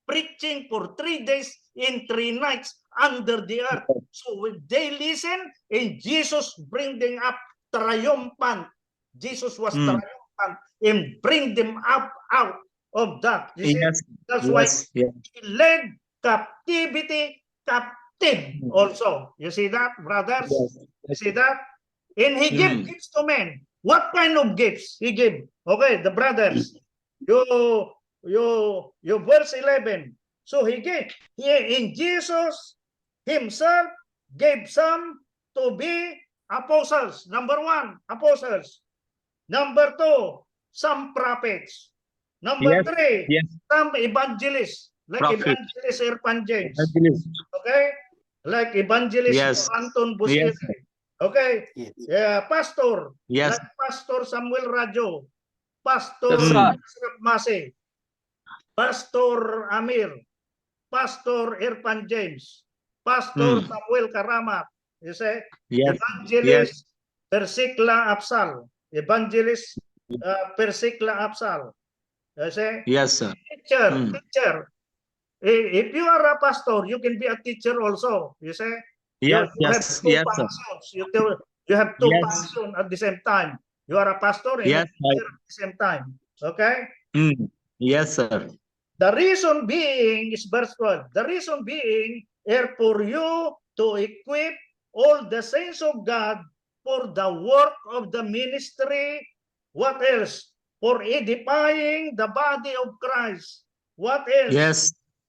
preaching for 3 days and 3 nights under the earth. So when they listen, and Jesus bring them up triumphant. Jesus was triumphant and bring them up out of that. You see, Yes. that's why Yes. Yes. he led captivity captive also. You see that, brothers? You see that? And he gave gifts to men. What kind of gifts he gave? Okay, the brothers. You verse 11. So he gave, in Jesus himself gave some to be apostles. Number 1, apostles. Number 2, some prophets. Number 3, Yes. some evangelists, like Prophet. evangelist Irfan James. Evangelist. Okay? Like evangelist Yes. Anton Busiri. Yes. Okay? Yes. Yeah, pastor. Yes. Like Pastor Samuel Rajo. Pastor Yes, sir. Ashraf Masi. Pastor Amir. Pastor Irfan James. Pastor Samuel Karamat. You say? Yes. Evangelist Persikla Absal. Evangelist Persikla Absal. You say? Yes, sir. Teacher. If you are a pastor, you can be a teacher also. You say? Yes. You have Yes. two Yes, sir. functions. You have two Yes. functions at the same time. You are a pastor and Yes, a teacher at the same time. Okay? Yes, sir. The reason being is verse 12. The reason being are for you to equip all the saints of God for the work of the ministry. What else? For edifying the body of Christ. What else? Yes.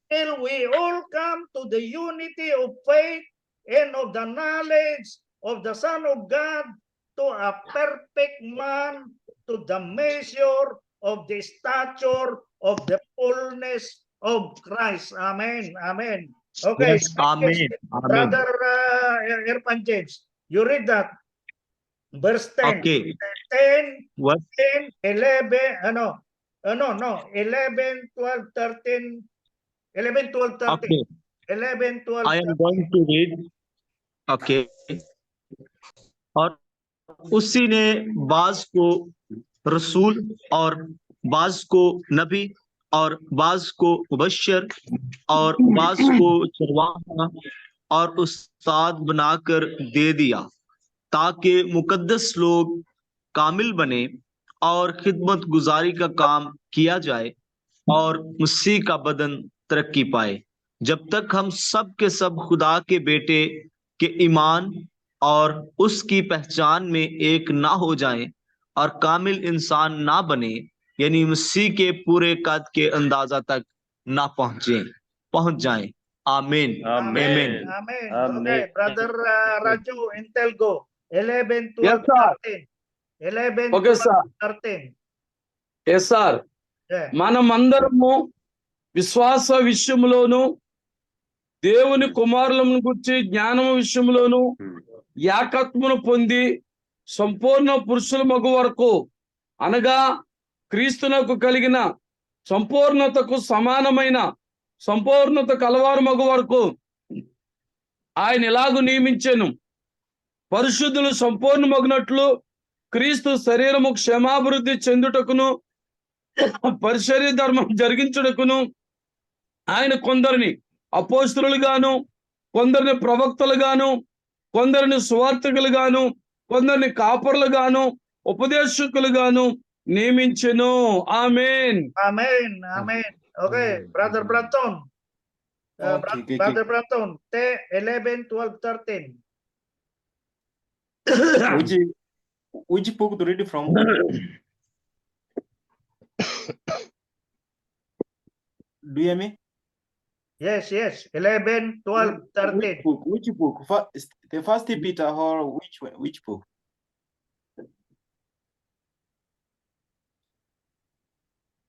Till we all come to the unity of faith and of the knowledge of the Son of God, to a perfect man, to the measure of the stature of the fullness of Christ. Amen. Amen. Okay. Yes. Amen. Amen. Brother Irfan James, you read that. Verse 10. Okay. 10, What? 10, 11, no, 11, 12, 13, 11, 12, 13. Okay. 11, 12, I am going to read. Okay. और उसी ने बाज को रसूल और बाज को नबी और बाज को मुबश्शिर और बाज को चरवाहा और उस्ताद बनाकर दे दिया, ताकि मुकद्दस लोग कामिल बने और खिदमत गुजारी का काम किया जाए और मसीह का बदन तरक्की पाए, जब तक हम सब के सब खुदा के बेटे के ईमान और उसकी पहचान में एक ना हो जाएं और कामिल इंसान ना बने, यानी मसीह के पूरे कद के अंदाजा तक ना पहुंच जाएं। आमीन। Amen. Amen. Okay, Brother Raju in Telgo. 11, 12, Yes, sir. 13. 11, Okay, 12, sir. 13. Yes sir, Yeah. మనమందరము విశ్వాస విషయంలోను, దేవుని కుమారులను గురించి జ్ఞానము విషయంలోను ఏకత్వమును పొంది సంపూర్ణ పురుషుల మగు వరకు, అనగా క్రీస్తునకు కలిగిన సంపూర్ణతకు సమానమైన సంపూర్ణత కలవారు మగు వరకు ఆయన ఎలాగూ నియమించెను. పరిశుద్ధులు సంపూర్ణమగునట్లు క్రీస్తు శరీరము క్షేమాభివృద్ధి చెందుటకును పరిచర్య ధర్మం జరిగించుటకును ఆయన కొందరిని అపోస్తలులుగాను, కొందరిని ప్రవక్తలుగాను, కొందరిని సువార్తికులుగాను, కొందరిని కాపరులుగాను, ఉపదేశకులుగాను నియమించెను. ఆమేన్. Amen. Amen. Okay, Brother Branton. Okay, Brother Branton, T 11, 12, 13. which book to read from? Do you hear me? Yes, 11, 12, 13. Which book? The First Peter or which one? Which book?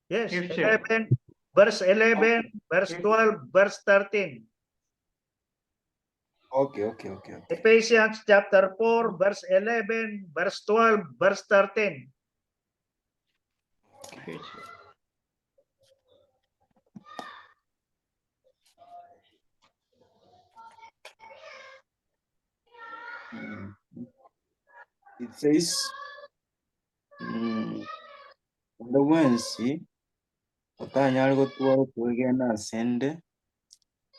Yes, Yes, sir. 11, verse 11, verse 12, verse 13. Okay. Ephesians chapter 4, verse 11, verse 12, verse 13. Okay, sir. It says, the wensi otanyali gotwara kwegena asende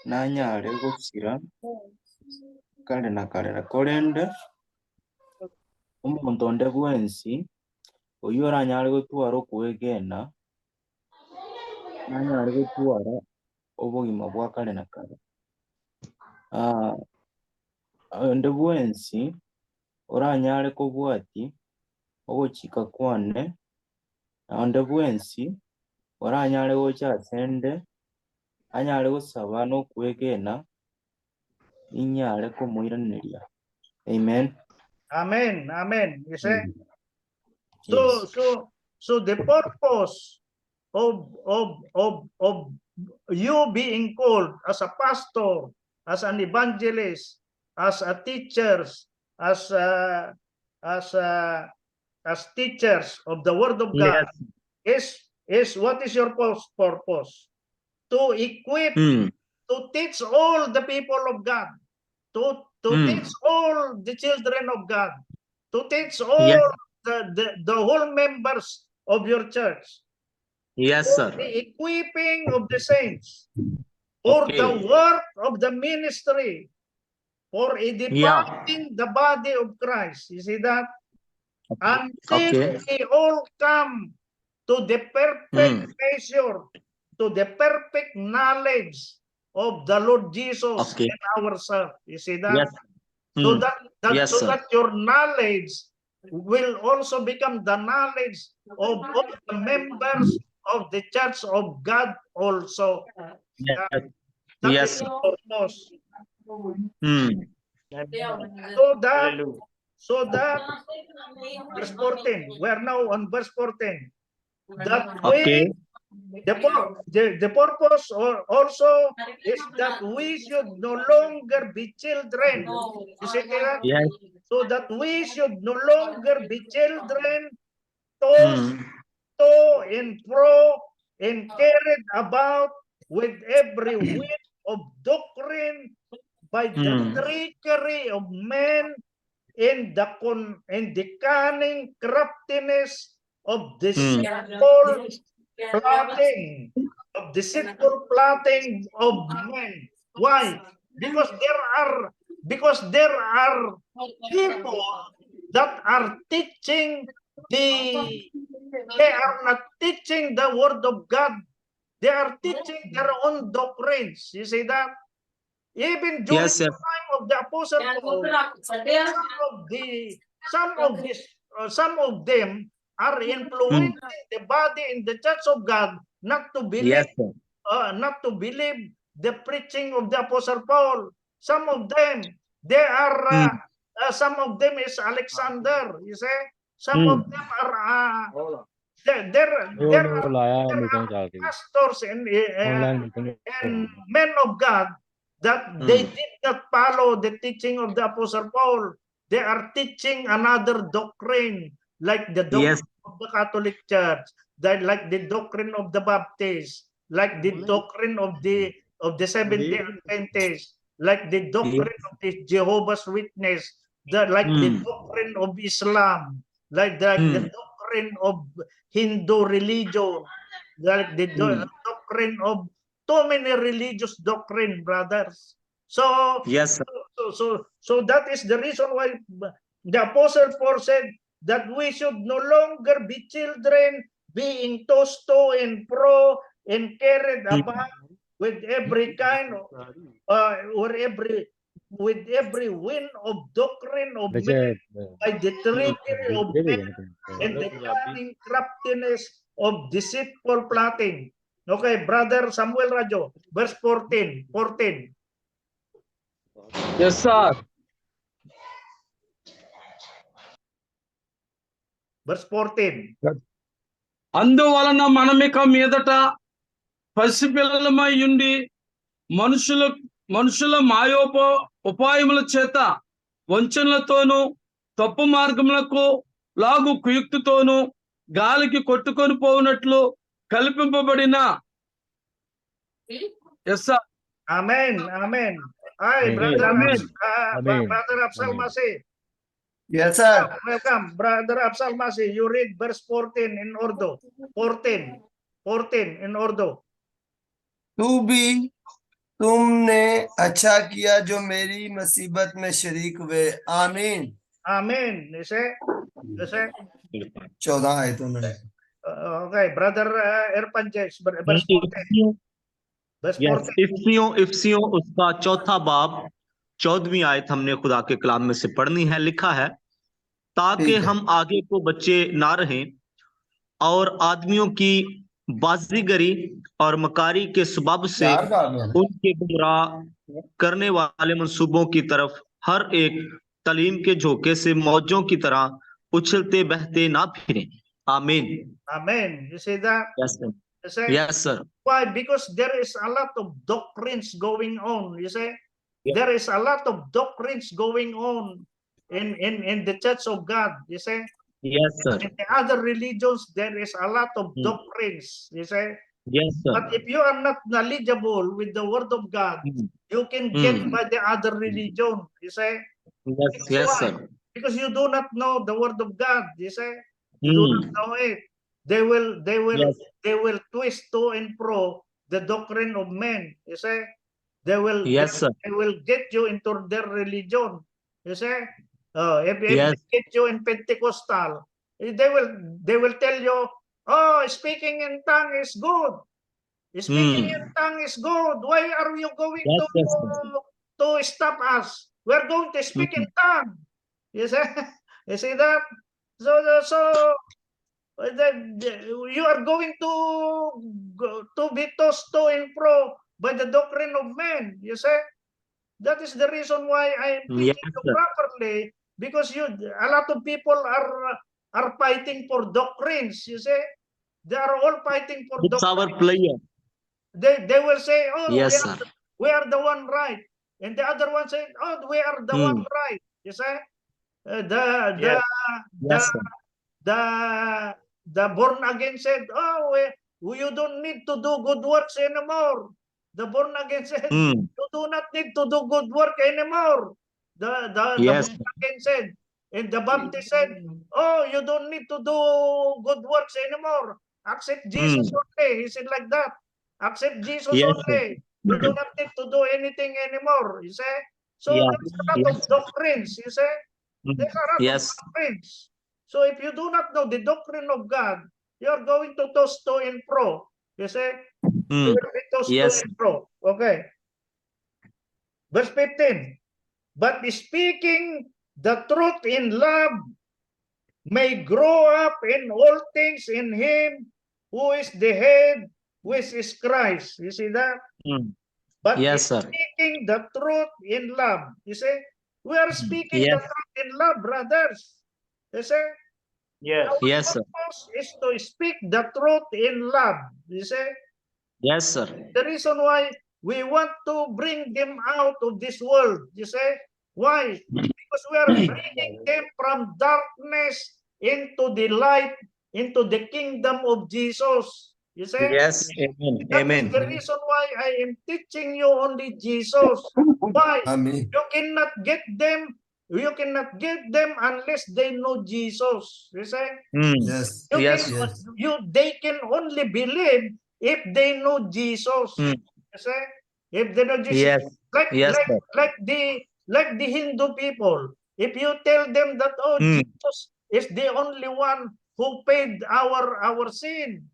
nanyale gosira kale na kale korende omuntu onde bwensi oyo oranyale gotwara okwegena nanyale gotwara obogima bwa kale na kale onde bwensi oranyale kobwati ogochika kwane onde bwensi oranyale gocha asende anyale gosaba nokwegena inyale komoiraneria. Amen. Amen. You say? Yes. So the purpose of you being called as a pastor, as an evangelist, as a teachers, as teachers of the Word of God is what is your purpose? To equip, to teach all the people of God, to teach all the children of God, to teach all the whole members of your church. Yes, For sir. the equipping of the saints, for the work of the ministry, for edifying the body of Christ. You see that? Until we all come to the perfect measure, to the perfect knowledge of the Lord Jesus and ourselves. You see that? So that your knowledge will also become the knowledge of all the members of the Church of God also. That is the purpose. So that verse 14, we are now on verse 14. That way, the purpose also is that we should no longer be children. You see that? Yes. So that we should no longer be children, tossed to and fro and carried about with every wind of doctrine by the trickery of men and the cunning craftiness of deceitful plotting of men. Why? Because there are people that are teaching they are not teaching the Word of God. They are teaching their own doctrines. You see that? Even during the time of the Apostle Paul, some of them are influencing the body in the Church of God not to believe, the preaching of the Apostle Paul. Some of them, some of them is Alexander. You say, some of them are there are pastors and men of God that they did not follow the teaching of the Apostle Paul. They are teaching another doctrine, like the doctrine of the Catholic Church, like the doctrine of the Baptists, like the doctrine of the Seventh-day Adventists, like the doctrine of the Jehovah's Witness, like the doctrine of Islam, like the doctrine of Hindu religion, like the doctrine of too many religious doctrine, brothers. So that is the reason why the Apostle Paul said that we should no longer be children being tossed to and fro and carried about with every kind of with every wind of doctrine of men by the treachery of men and the cunning craftiness of deceitful plotting. Okay, Brother Samuel Rajo, verse 14. Yes, sir. Verse 14. అందువలన మనమిక మీదట పసిపిల్లలమై ఉండి మనుషుల ఉపాయముల చేత వంచనలతోనూ తప్పు మార్గములకు లాగు కుయుక్తితోనూ గాలికి కొట్టుకొని పోవునట్లు కల్పింపబడిన Amen. Hi, Brother Afsal Masih. Yes, sir. Welcome, Brother Afsal Masih. You read verse 14 in Urdu. 14 in Urdu. तू भी तुमने अच्छा किया जो मेरी मुसीबत में शरीक हुए. आमीन. Amen. You say? 14 आयतों में. Okay, Brother Irfan Jakes, verse 14. Verse 14. इफ्सियों उसका चौथा बाब 14वीं आयत हमने खुदा के कलाम में से पढ़नी है. लिखा है, ताकि हम आगे को बच्चे ना रहें और आदमियों की बाजीगरी और मकारी के सबब से उनके गुमराह करने वाले मंसूबों की तरफ हर एक तालीम के झोंके से मौजों की तरह उछलते बहते ना फिरें. आमीन. Amen. You see that? Yes, sir. You say? Yes, sir. Why? Because there is a lot of doctrines going on. You say? Yeah. There is a lot of doctrines going on in the Church of God. You say? Yes, sir. In the other religions, there is a lot of doctrines. You say? Yes, sir. But if you are not knowledgeable with the Word of God, you can get by the other religion. You say? Yes, why? sir. Because you do not know the Word of God. You say? You do not know it. They will twist to and fro the doctrine of men. You say? They will get you into their religion. You say? If they get you in Pentecostal, they will tell you, oh, speaking in tongue is good. Speaking in tongue is good. Why are you going to stop us? We're going to speak in tongue. You see? You see that? So you are going to be tossed to and fro by the doctrine of men. You see? That is the reason why I am teaching you properly, because a lot of people are fighting for doctrines. You see? They are all fighting for doctrines. Our player. They will say, oh, yes, we are the one right. And the other one say, oh, we are the one right. You say? The born again said, oh, you don't need to do good works anymore. The born again said, you do not need to do good work anymore. The born again said, and the Baptist said, oh, you don't need to do good works anymore. Accept Jesus only. He said like that. Accept Jesus only. You do not need to do anything anymore. You say? So there's a lot of doctrines. You say? There's a lot of doctrines. So if you do not know the doctrine of God, you're going to toss to and fro. You say? You will be tossed to and fro. Okay. Verse 15. But speaking the truth in love may grow up in all things in him who is the head, which is Christ. You see that? But speaking the truth in love. You see? We are speaking the truth in love, brothers. You see? Yes. Yes, sir. Is to speak the truth in love. You see? Yes, sir. The reason why we want to bring them out of this world. You see? Why? Because we are bringing them from darkness into the light, into the kingdom of Jesus. You see? Yes. Amen. That is the reason why I am teaching you only Jesus. Why? Amen. You cannot get them. You cannot get them unless they know Jesus. You see? Yes. They can only believe if they know Jesus. You see? If they know Jesus. Like the Hindu people. If you tell them that, oh, Jesus is the only one who paid our sin,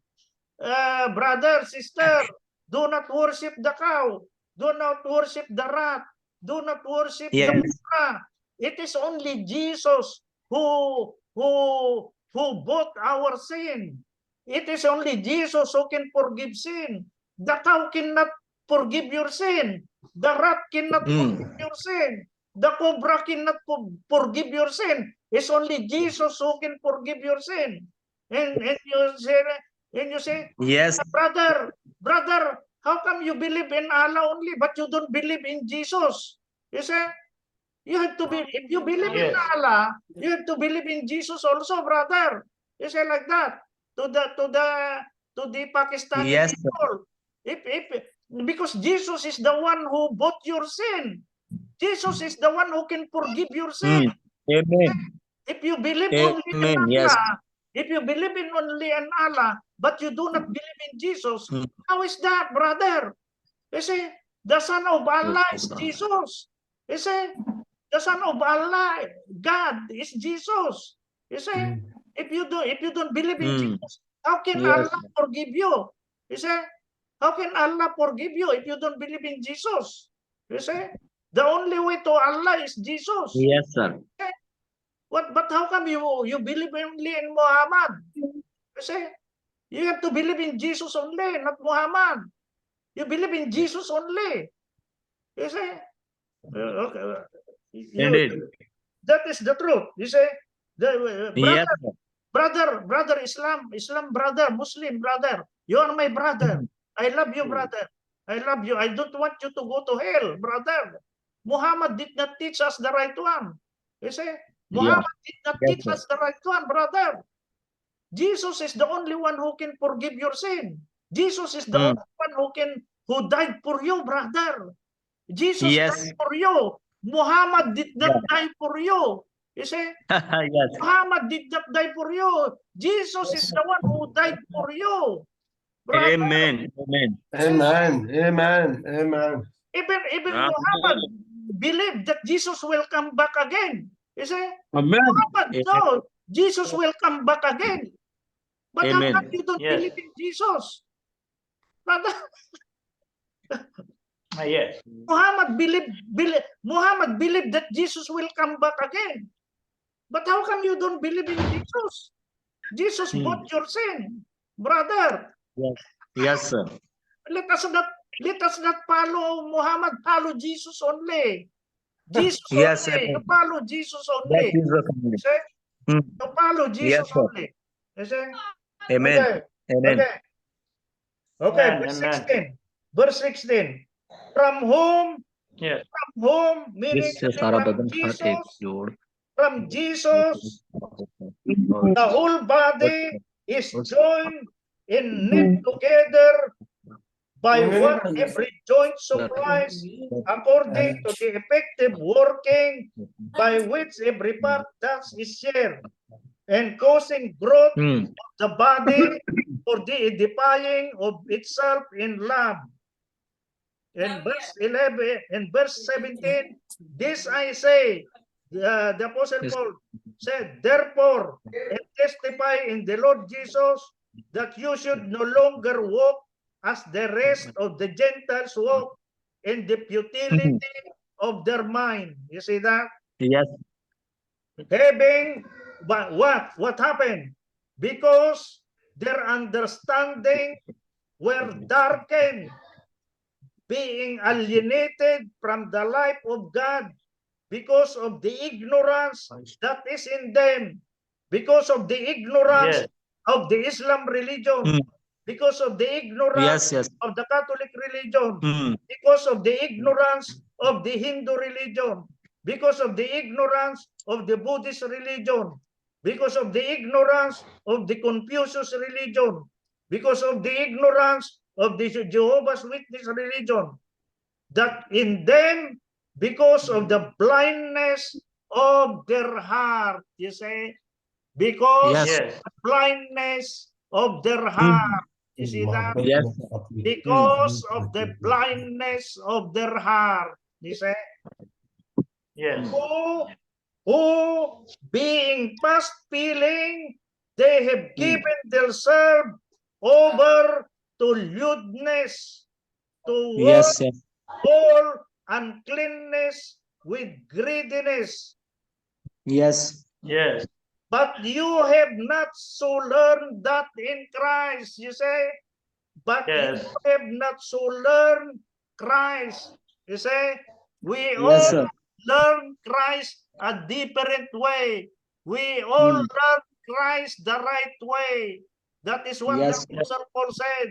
brother, sister, do not worship the cow. Do not worship the rat. Do not worship the Yes. cobra. It is only Jesus who bought our sin. It is only Jesus who can forgive sin. The cow cannot forgive your sin. The rat cannot forgive your sin. The cobra cannot forgive your sin. It's only Jesus who can forgive your sin. And you say, Yes. brother, how come you believe in Allah only, but you don't believe in Jesus? You say, you have to be, if you believe in Yes. Allah, you have to believe in Jesus also, brother. You say like that to the Pakistani Yes, sir. people. Because Jesus is the one who bought your sin. Jesus is the one who can forgive your sin. Amen. If you believe only in Amen. Yes. Allah, if you believe in only in Allah, but you do not believe in Jesus, how is that, brother? You see, the Son of Allah is Jesus. You see, the Son of Allah, God is Jesus. You see, if you don't believe in Jesus, how can Yes. Allah forgive you? You see, how can Allah forgive you if you don't believe in Jesus? You see, the only way to Allah is Jesus. Yes, sir. But how come you believe only in Muhammad? You see, you have to believe in Jesus only, not Muhammad. You believe in Jesus only. You see, okay, Indeed. that is the truth. You say, the Yes, brother, Islam brother, Muslim brother, you are my brother. I love you, brother. I love you. I don't want you to go to hell, brother. Muhammad did not teach us the right one. You say, Muhammad did not Yes, teach sir. us the right one, brother. Jesus is the only one who can forgive your sin. Jesus is the only one who died for you, brother. Jesus Yes. died for you. Muhammad did not die for you. You see, Yes. Muhammad did not die for you. Jesus is the one who died for you, brother. Amen. Amen. Amen. Amen. Amen. Even Muhammad believed that Jesus will come back again. You see, Amen. Muhammad knows Jesus will come back again. But how Amen. come you don't Yes. believe in Jesus? Brother, Yes. Muhammad believed that Jesus will come back again. But how come you don't believe in Jesus? Jesus bought your sin, brother. Yes. Yes, sir. Let us not follow Muhammad. Follow Jesus only. Jesus Yes, only. amen. You follow Jesus That only. is the You command. see? You follow Jesus Yes, sir. only. You see? Amen. Okay. Amen. Okay. Amen, Verse amen. 16. Verse 16. From whom, Yes. meaning इससे सारा from बदन हर एक Jesus, जोड़ from Jesus, the whole body is joined and knit together by what every joint supplies, according to the effective working by which every part does its share, and causing growth of the body for the edifying of itself in love. In verse 11, in verse 17, this I say, the Apostle Paul said, therefore, and testify in the Lord Jesus that you should no longer walk as the rest of the Gentiles walk in the futility of their mind. You see that? Yes. Having, what happened? Because their understanding were darkened, being alienated from the life of God because of the ignorance that is in them, because of the ignorance Yes. of the Islam religion, because of the ignorance Yes. Yes. of the Catholic religion, because of the ignorance of the Hindu religion, because of the ignorance of the Buddhist religion, because of the ignorance of the Confucius religion, because of the ignorance of the Jehovah's Witness religion, that in them, because of the blindness of their heart, you say, because Yes. Yes. of the blindness of their heart, you see that? Yes. Because of the blindness of their heart, you say, Yes. who being past feeling, they have given themselves over to lewdness, to Yes, sir. all uncleanness with greediness. Yes. Yes. But you have not so learned that in Christ, you say. But Yes. you have not so learned Christ. You say, we Yes, all sir. learn Christ a different way. We all learn Christ the right way. That is what Yes, the Apostle Paul said.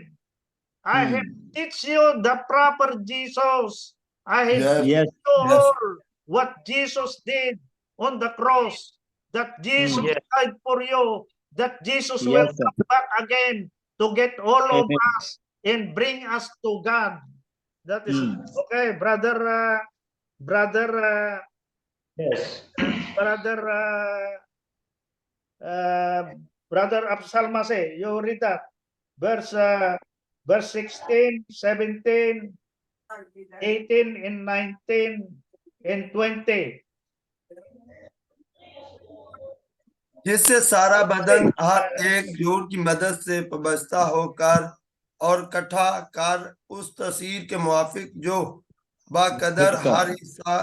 I have teach you the proper Jesus. I have Yes. Yes. teach you Yes. all what Jesus did on the cross. That Jesus Yes. died for you. That Jesus will Yes, sir. come back again to get all of Amen. us and bring us to God. That is okay, brother. Yes. Brother Absalmase, you read that verse 16, 17, 18, and 19, and 20. जिससे सारा बदन हर एक जोड़ की मदद से व्यवस्था होकर और कठाकार उस तस्वीर के मुआफिक जो बाकदर हर हिस्सा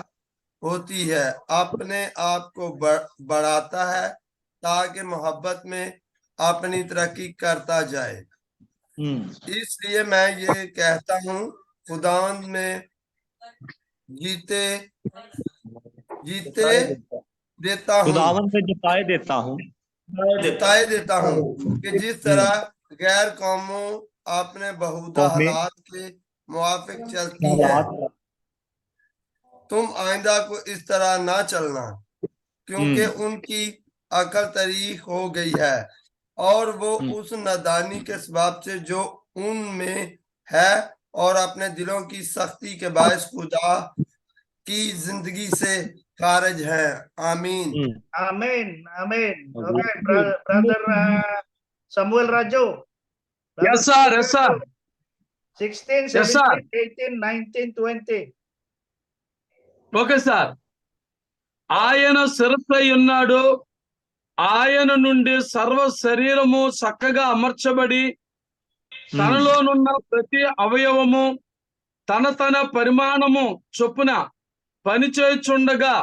होती है अपने आप को बढ़ाता है ताकि मोहब्बत में अपनी तरक्की करता जाए। इसलिए मैं ये कहता हूँ खुदावंद में जीते देता हूँ खुदावंद में जिताए देता हूँ कि जिस तरह गैर कौमों अपने बहुधा हालात के मुआफिक चलती है तुम आइंदा को इस तरह ना चलना क्योंकि उनकी अकल तरीक हो गई है और वो उस नादानी के सबब से जो उनमें है और अपने दिलों की सख्ती के बायस खुदा की जिंदगी से खारिज है। आमीन। Amen. Amen. Okay, brother Samuel Rajo. Yes, sir. Yes, sir. 16, Yes, 17, sir. 18, 19, 20. Okay sir. ఆయన శిరస్సై ఉన్నాడు. ఆయన నుండి సర్వ శరీరము చక్కగా అమర్చబడి తనలోనున్న ప్రతి అవయవము తన పరిమాణము చొప్పున పనిచేయుచుండగా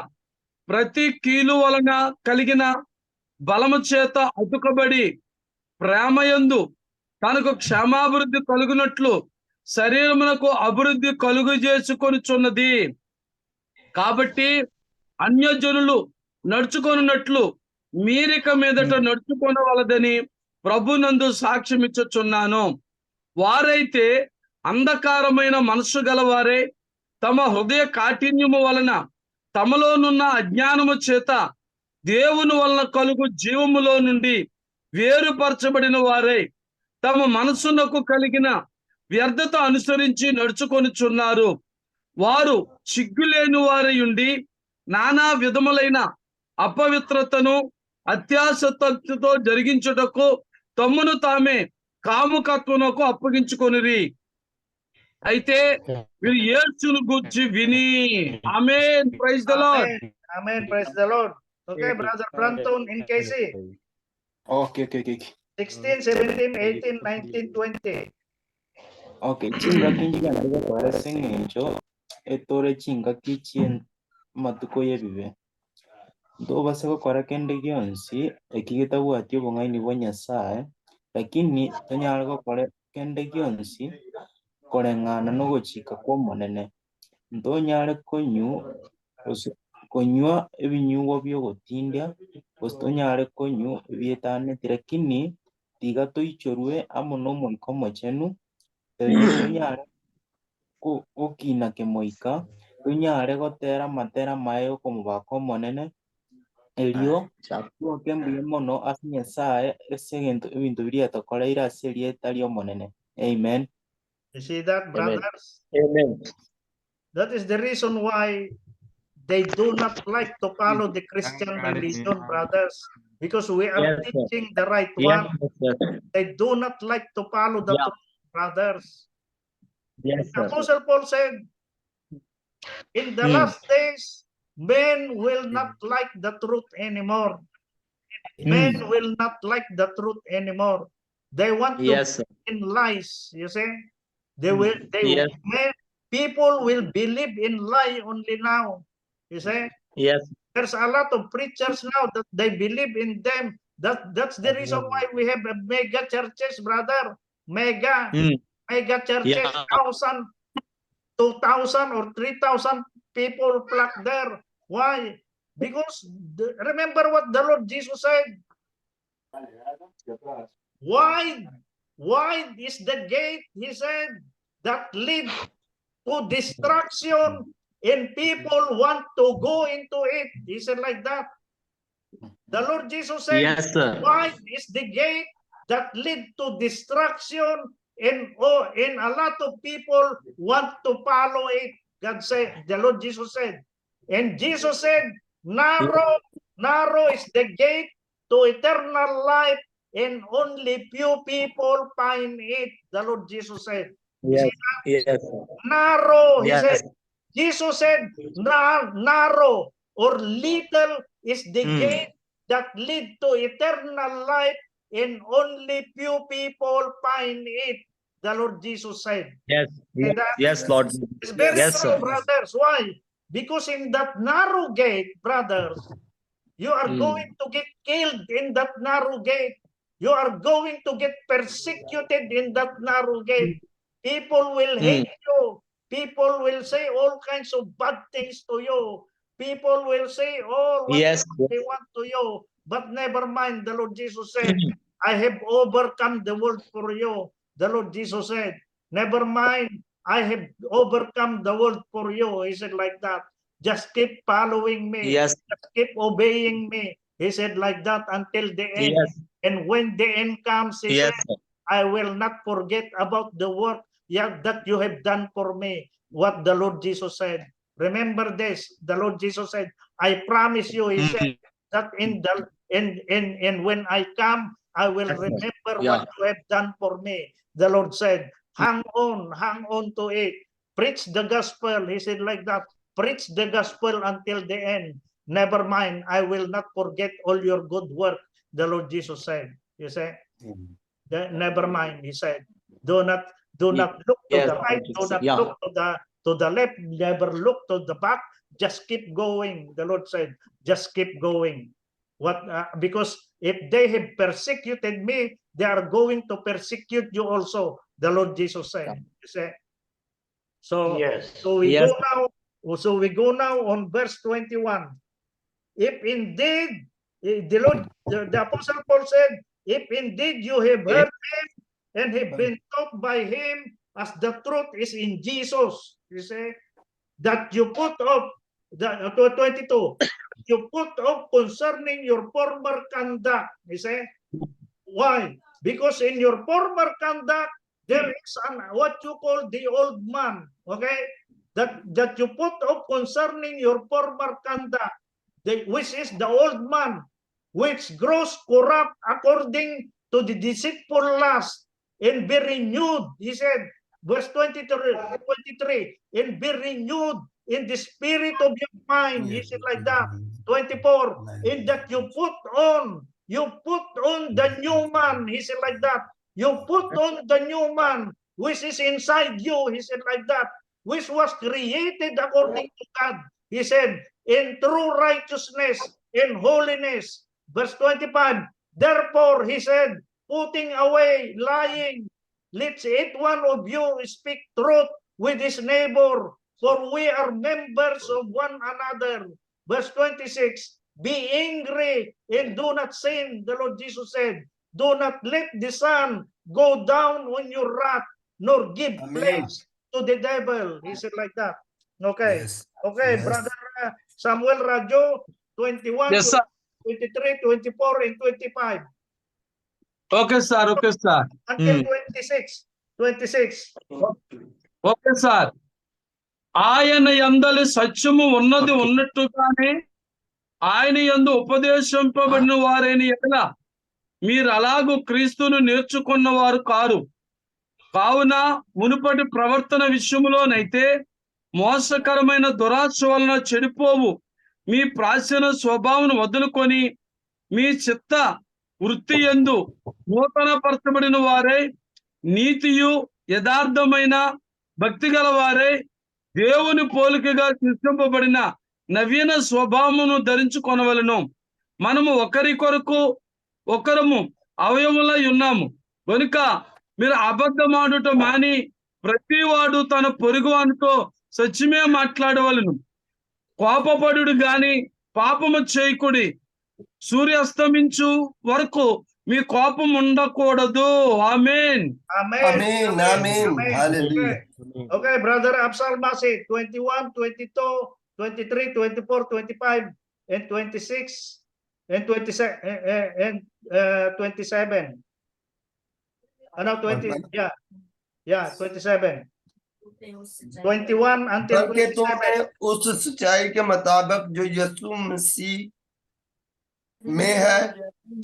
ప్రతి కీలు వలన కలిగిన బలము చేత అతుకబడి ప్రేమయందు తనకు క్షేమాభివృద్ధి కలుగునట్లు శరీరమునకు అభివృద్ధి కలుగు చేసుకొనుచున్నది. కాబట్టి అన్యజనులు నడుచుకొనున్నట్లు మీరిక మీదట నడుచుకొనవలదని ప్రభునందు సాక్ష్యమిచ్చుచున్నాను. వారైతే అంధకారమైన మనస్సు గలవారే తమ హృదయ కాఠిన్యము వలన తమలోనున్న అజ్ఞానము చేత దేవుని వలన కలుగు జీవములో నుండి వేరుపరచబడిన వారై తమ మనస్సునకు కలిగిన వ్యర్థత అనుసరించి నడుచుకొనుచున్నారు. వారు చిగ్గులేని వారై ఉండి నానా విధములైన అపవిత్రతను అత్యాసక్తితో జరిగించుటకు తమ్మును తామే కాముకత్వమునకు అప్పగించుకొనిరి. అయితే వీరు యేసును గూర్చి విని amen. Praise the Lord. Amen. Praise the Lord. Okay, brother Branton in KC. Okay. 16, 17, 18, 19, 20. Okay, chinga kinjiga nariga kwara sengencho etore chinga kichien matuko yebibe. Do basako kwara kende gionsi ekigita buatio bongaini bo Nyasaye lakini tonyalgo kwara kende gionsi korengana no gochika kwa monene. Ntonyale konywa ebinyuwa byo gotindya ostonyale konyu ebietanete lakini tiga toichorwe amo no moiko mochenu tonyale gokina kemoika tonyale gotera matera mayo komobako monene elio twokembuye mono ase Nyasaye ase ebinto biria tokoreire ase erieta rio monene. Amen. You see that, brothers? Amen. That is the reason why they do not like to follow the Christian religion, brothers, because we are Yes, sir. teaching the right Yes, one. sir. They do not like to follow the Yeah. truth, brothers. Yes, sir. Apostle Paul said, in the last days, men will not like the truth anymore. Men will not like the truth anymore. They want to Yes, sir. in lies. You see, Yes. people will believe in lie only now. You see, Yes. there's a lot of preachers now that they believe in them. That's the reason why we have a mega churches, brother. Mega churches, Yeah. 1,000, 2,000 or 3,000 people flock there. Why? Because remember what the Lord Jesus said. Wide is the gate, he said, that lead to destruction, and people want to go into it. He said like that. The Lord Jesus said, Yes, sir. wide is the gate that lead to destruction, and a lot of people want to follow it. God said, the Lord Jesus said, and Jesus said, narrow is the gate to eternal life, and only few people find it. The Lord Jesus said. Yes. Yes. Narrow, he Yes. said. Jesus said, narrow or little is the gate that lead to eternal life, and only few people find it. The Lord Jesus said. Yes. Yes, Lord. It's very Yes, true, sir. brothers. Why? Because in that narrow gate, brothers, you are going to get killed in that narrow gate. You are going to get persecuted in that narrow gate. People will hate you. People will say all kinds of bad things to you. People will say all Yes. whatever they want to you. But never mind, the Lord Jesus said, I have overcome the world for you. The Lord Jesus said, never mind, I have overcome the world for you. He said like that. Just keep following me. Yes. Just keep obeying me. He said like that until the end. Yes. And when the end comes, he Yes, said, sir. I will not forget about the work that you have done for me. What the Lord Jesus said. Remember this. The Lord Jesus said, I promise you, he said, that in when I come, I will remember what you have done for me. The Lord said, hang on to it. Preach the gospel. He said like that. Preach the gospel until the end. Never mind, I will not forget all your good work. The Lord Jesus said. You say, never mind. He said, do not look to Yes. the right. Do not Yeah. look to the left. Never look to the back. Just keep going. The Lord said, just keep going. Because if they have persecuted me, they are going to persecute you also. The Lord Jesus said. You say. So, Yes. so we Yes. go now on verse 21. If indeed the Apostle Paul said, if indeed you have heard him and have been taught by him, as the truth is in Jesus, you say, that you put off, 22, you put off concerning your former conduct. You say, why? Because in your former conduct, there is what you call the old man, okay? That you put off concerning your former conduct, which is the old man, which grows corrupt according to the deceitful lust, and be renewed, he said, verse 23, and be renewed in the spirit of your mind, he said like that. 24, in that you put on the new man, he said like that. You put on the new man, which is inside you, he said like that, which was created according to God, he said, in true righteousness and holiness. Verse 25, therefore, he said, putting away lying, let each one of you speak truth with his neighbor, for we are members of one another. Verse 26, be angry and do not sin. The Lord Jesus said, do not let the sun go down on your wrath, nor give place to the devil. He said like that. Okay. Yes. Okay, Yes. Brother Samuel Rajo, 21, Yes, sir. 23, 24, and 25. Okay, sir. Okay, sir. Until 26. 26. Okay sir. ఆయన యందలి సత్యము ఉన్నది ఉన్నట్టుగానే ఆయన యందు ఉపదేశింపబడిన వారైన ఎడల మీరు అలాగూ క్రీస్తును నేర్చుకున్న వారు కారు. కావున మునుపటి ప్రవర్తన విషయంలోనైతే మోసకరమైన దురాశ వలన చెడిపోవు మీ ప్రాచీన స్వభావం వదులుకొని మీ చిత్త వృత్తి యందు నూతన పరచబడిన వారే, నీతియు యథార్థమైన భక్తి గల వారే, దేవుని పోలికగా సృష్టింపబడిన నవీన స్వభావమును ధరించుకొనవలెను. మనము ఒకరము అవయములై ఉన్నాము కనుక మీరు అబద్ధమాడుట మాని ప్రతివాడు తన పొరుగువానితో సత్యమే మాట్లాడవలెను. కోపపడుడు గాని పాపము చేయకుడి. సూర్యాస్తమించు వరకు మీ కోపం ఉండకూడదు. ఆమేన్. Amen. Amen. Amen. Hallelujah. Okay, Brother Absal Masi, 21, 22, 23, 24, 25, and 26, and 27. Ano, 20, yeah. Yeah, 27. 21 until बल्कि तुमने 27. उस सच्चाई के मुताबिक जो यीशु मसीह में है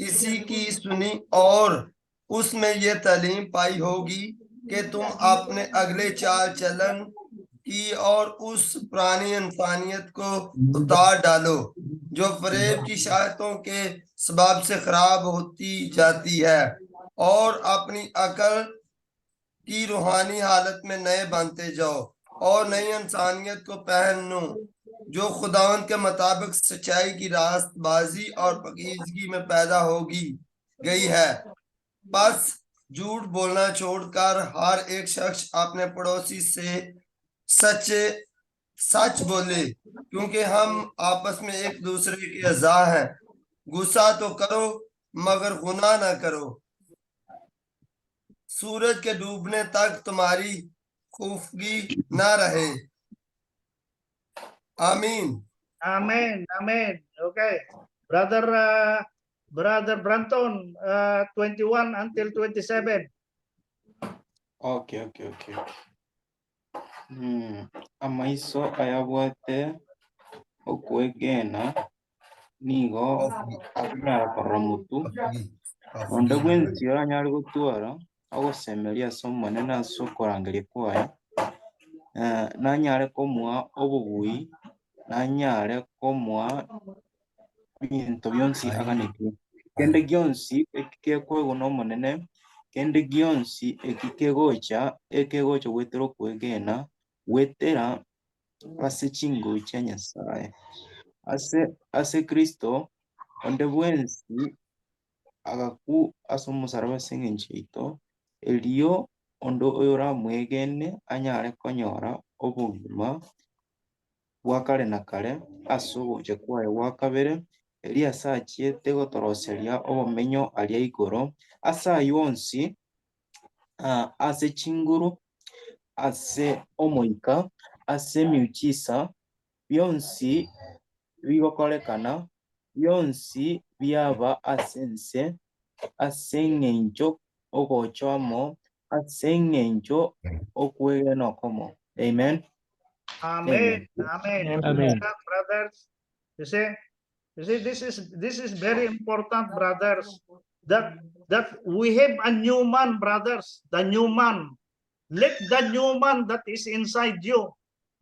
इसी की सुनी और उसमें ये तालीम पाई होगी कि तुम अपने अगले चाल चलन की और उस पुरानी इंसानियत को उतार डालो जो फरेब की शायतों के सबब से खराब होती जाती है और अपनी अकल की रूहानी हालत में नए बनते जाओ और नई इंसानियत को पहनो जो खुदावंद के मुताबिक सच्चाई की रास्तबाजी और पाकीज़गी में पैदा होगी गई है। बस झूठ बोलना छोड़कर हर एक शख्स अपने पड़ोसी से सच बोले क्योंकि हम आपस में एक दूसरे के अज़ा हैं। गुस्सा तो करो मगर गुनाह ना करो। सूरज के डूबने तक तुम्हारी खूफगी ना रहे। आमीन। Amen. Amen. Okay. Brother Branton, 21 until 27. Okay. Amaiso ayabwate okwegena nigo akunara paramutu onde bwensi oranyari gutwara agosemeria somone naso korangeria kwaye nanyare komwa obobui nanyare komwa bintu byonsi aganiki kende gionsi ekikekwego nomonene kende gionsi ekikegocha gwetera okwegena gwetera ase chingo chia Nyasaye ase Kristo onde bwensi agaku ase omusaraba ase eng'encho yaito erio onde oyo oramwegene anyare konyora obogima bwa kare na kare ase ogocha kwaye gwa kabere eria ase achiete gotoroseria obomenyo aria igoro ase aywo onsi ase chinguru ase omoika ase miuchisa bionsi bigokorekana bionsi biaba ase ense ase eng'encho ogochoamo ase eng'encho okwegena okomo. Amen. Amen. Amen. Amen. Brothers, you see, this is very important, brothers. That we have a new man, brothers. The new man. Let the new man that is inside you.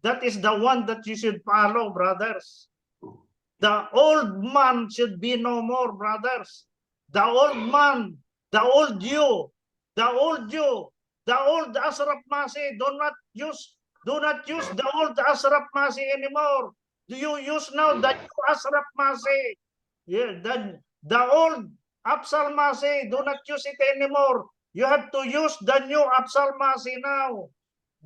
That is the one that you should follow, brothers. The old man should be no more, brothers. The old man, the old you, the old Ashraf Masi. Do not use the old Ashraf Masi anymore. Do you use now the new Ashraf Masi? Yeah, the old Absal Masi. Do not use it anymore. You have to use the new Absal Masi now.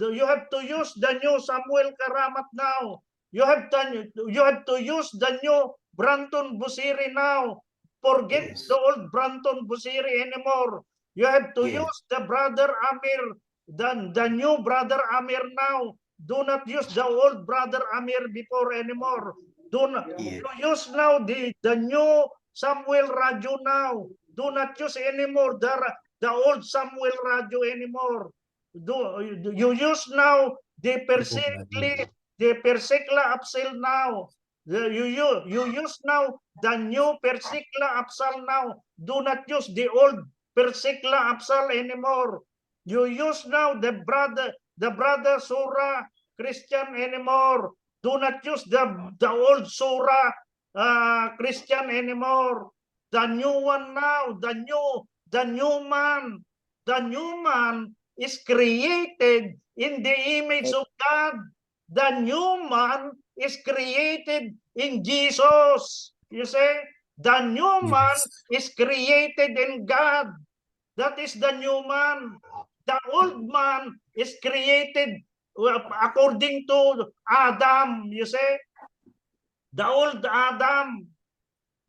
You have to use the new Samuel Karamat now. You have to use the new Branton Busiri now. Forget the old Branton Busiri anymore. You have to use the brother Amir, the new brother Amir now. Do not use the old brother Amir before anymore. Do not use now the new Samuel Raju now. Do not use anymore the old Samuel Raju anymore. You use now the Persikla Absal now. You use now the new Persikla Absal now. Do not use the old Persikla Absal anymore. You use now the brother Surah Christian anymore. Do not use the old Surah Christian anymore. The new one now, the new man. The new man is created in the image of God. The new man is created in Jesus. You see, the new man is created in God. That is the new man. The old man is created according to Adam. You see, the old Adam.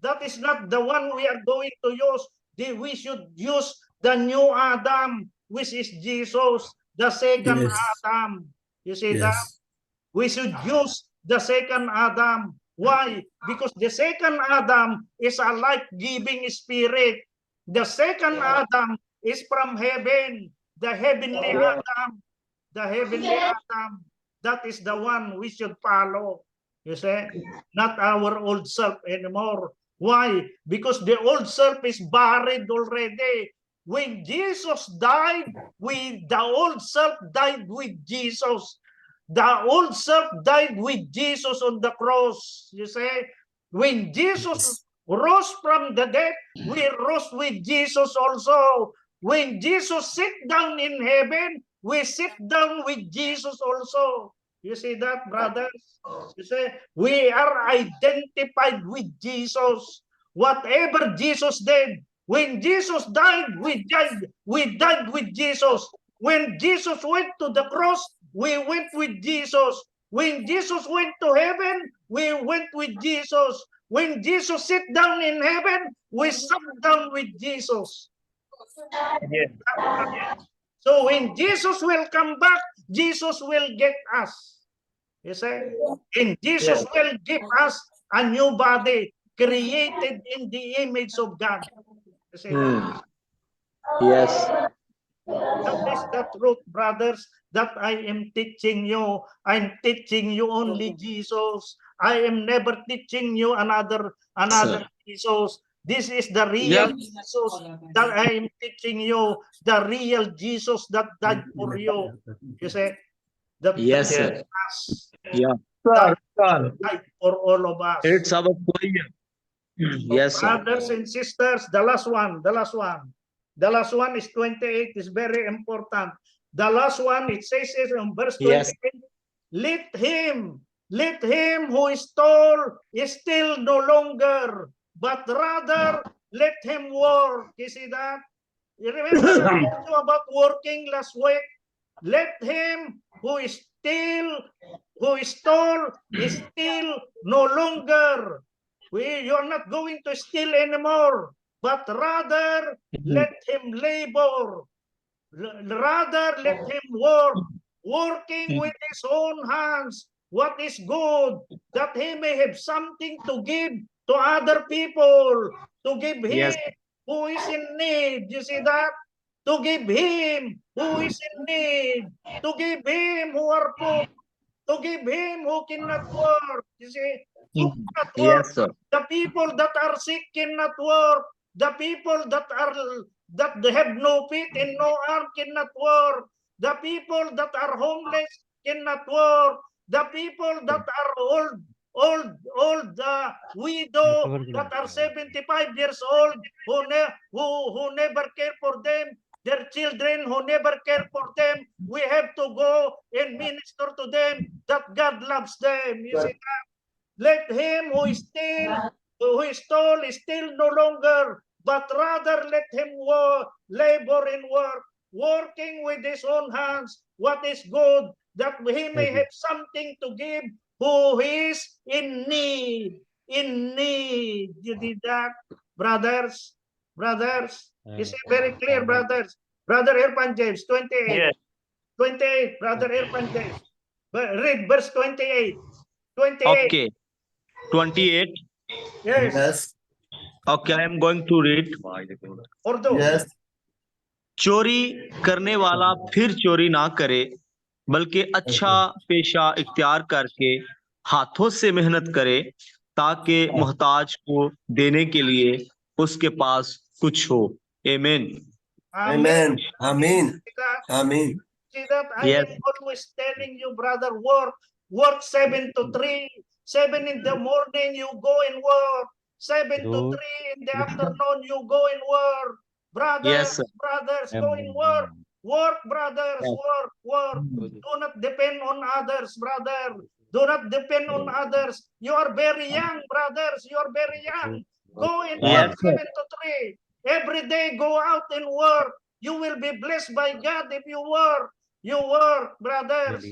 That is not the one we are going to use. We should use the new Adam, which is Jesus, the second Adam. You see that? We should use the second Adam. Why? Because the second Adam is a life-giving spirit. The second Adam is from heaven, the heavenly Adam. The heavenly Adam. That is the one we should follow. You see? Not our old self anymore. Why? Because the old self is buried already. When Jesus died, the old self died with Jesus. The old self died with Jesus on the cross. You see? When Jesus rose from the dead, we rose with Jesus also. When Jesus sit down in heaven, we sit down with Jesus also. You see that, brothers? You see, we are identified with Jesus. Whatever Jesus did, when Jesus died, we died with Jesus. When Jesus went to the cross, we went with Jesus. When Jesus went to heaven, we went with Jesus. When Jesus sit down in heaven, we sat down with Jesus. So when Jesus will come back, Jesus will get us. You see? And Jesus will give us a new body created in the image of God. You see that? Yes. That is the truth, brothers, that I am teaching you. I'm teaching you only Jesus. I am never teaching you another Jesus. This is the real Jesus that I am teaching you. The real Jesus that died for you. You see? Yes, sir. Yeah. Sir, Died for all of us. It's our prayer. Yes, sir. Brothers and sisters, the last one. The last one is 28, is very important. The last one, it says in verse 28, let him who is tall is still no longer, but rather let him work. You see that? You remember I told you about working last week? Let him who is tall is still no longer. You are not going to steal anymore, but rather let him labor. Rather let him work, working with his own hands what is good, that he may have something to give to other people, to give him who is in need. You see that? To give him who is in need, to give him who are poor, to give him who cannot work. You see, who cannot work? Yes, sir. The people that are sick cannot work. The people that they have no feet and no arm cannot work. The people that are homeless cannot work. The people that are old widow that are 75 years old who never care for them. Their children who never care for them, we have to go and minister to them that God loves them. You see that? Let him who is tall is still no longer, but rather let him labor and work, working with his own hands what is good, that he may have something to give who is in need. In need. You did that, brothers? Is it very clear, brothers? Brother Irfan James, 28. Yes. 28, Brother Irfan James. Read verse 28. 28. Okay. 28. Yes. Okay, I am going to read. Urdu. Yes. चोरी करने वाला फिर चोरी ना करे, बल्कि अच्छा पेशा इख्तियार करके हाथों से मेहनत करे, ताकि मोहताज को देने के लिए उसके पास कुछ हो. Amen. Amen. Amen. Amen. See that? I Yes. am always telling you, brother, work 7 to 3. 7 in the morning, you go and work. 7 to 3 in the afternoon, you go and work. Brothers, Yes, sir. brothers, go and work. Work, brothers, Yes. work. Do not depend on others, brother. Do not depend on others. You are very young, brothers. You are very young. Go and work Yes, sir. 7 to 3. Every day, go out and work. You will be blessed by God if you work. You work, brothers.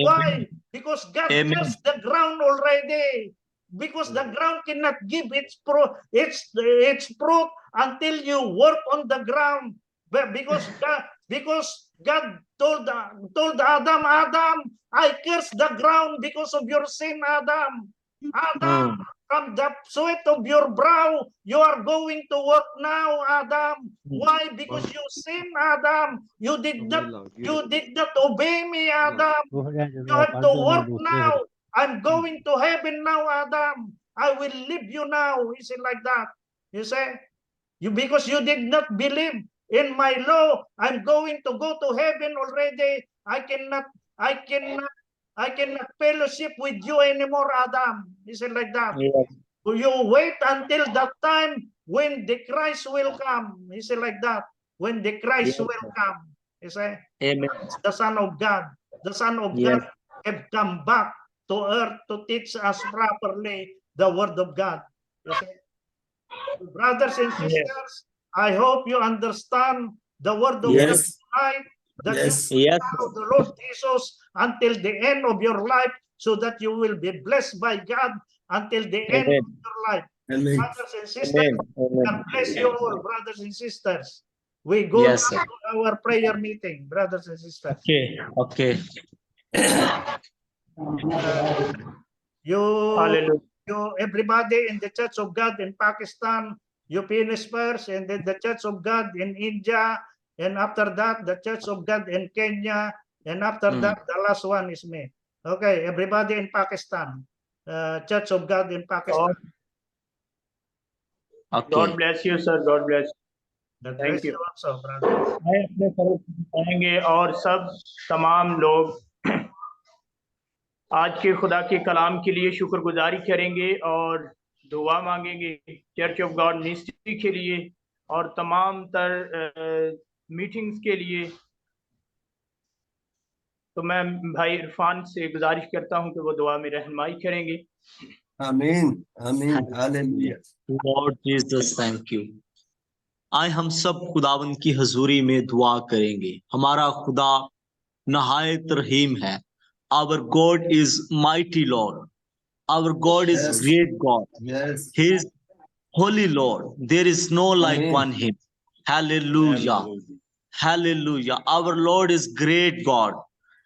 Why? Because God Amen. cursed the ground already. Because the ground cannot give its fruit until you work on the ground. But because God told Adam, I curse the ground because of your sin, Adam. Adam, from the sweat of your brow, you are going to work now, Adam. Why? Because you sin, Adam. You did not obey me, Adam. You have to work now. I'm going to heaven now, Adam. I will leave you now. Is it like that? You say, because you did not believe in my law, I'm going to go to heaven already. I cannot fellowship with you anymore, Adam. Is it like that? Yes. You wait until that time when the Christ will come. Is it like that? When the Christ Yes, will come. You say, Amen. the Son of God. The Son of Yes. God have come back to earth to teach us properly the Word of God. You see? Brothers and sisters, I hope you understand the Word of God Yes. tonight, that Yes. you Yes. follow the Lord Jesus until the end of your life, so that you will be blessed by God until the end Amen. of your life. Amen. Brothers and sisters, Amen. God bless you all, brothers and sisters. We go Yes, now sir. to our prayer meeting, brothers and sisters. Okay. Hallelujah. You everybody in the Church of God in Pakistan, you finish first, and then the Church of God in India, and after that the Church of God in Kenya, and after that the last one is me. Okay, everybody in Pakistan, Church of God in Pakistan. Okay. God bless you, sir. God bless you. God Thank bless you. you also, brother. मैं अपने तरफ से कहेंगे और सब तमाम लोग आज के खुदा के कलाम के लिए शुक्रगुजारी करेंगे और दुआ मांगेंगे चर्च ऑफ गॉड मिनिस्ट्री के लिए और तमाम तर मीटिंग्स के लिए। तो मैं भाई इरफान से गुजारिश करता हूं कि वो दुआ में रहनुमाई करेंगे। आमीन आमीन hallelujah. Lord Jesus, thank you. आए हम सब खुदावन की हजूरी में दुआ करेंगे। हमारा खुदा नहायत रहीम है। Our God is mighty Lord. Our God is Yes. great God. Yes. He is holy Lord. There is no like Amen. one him. Hallelujah. Hallelujah. Our Lord is great God.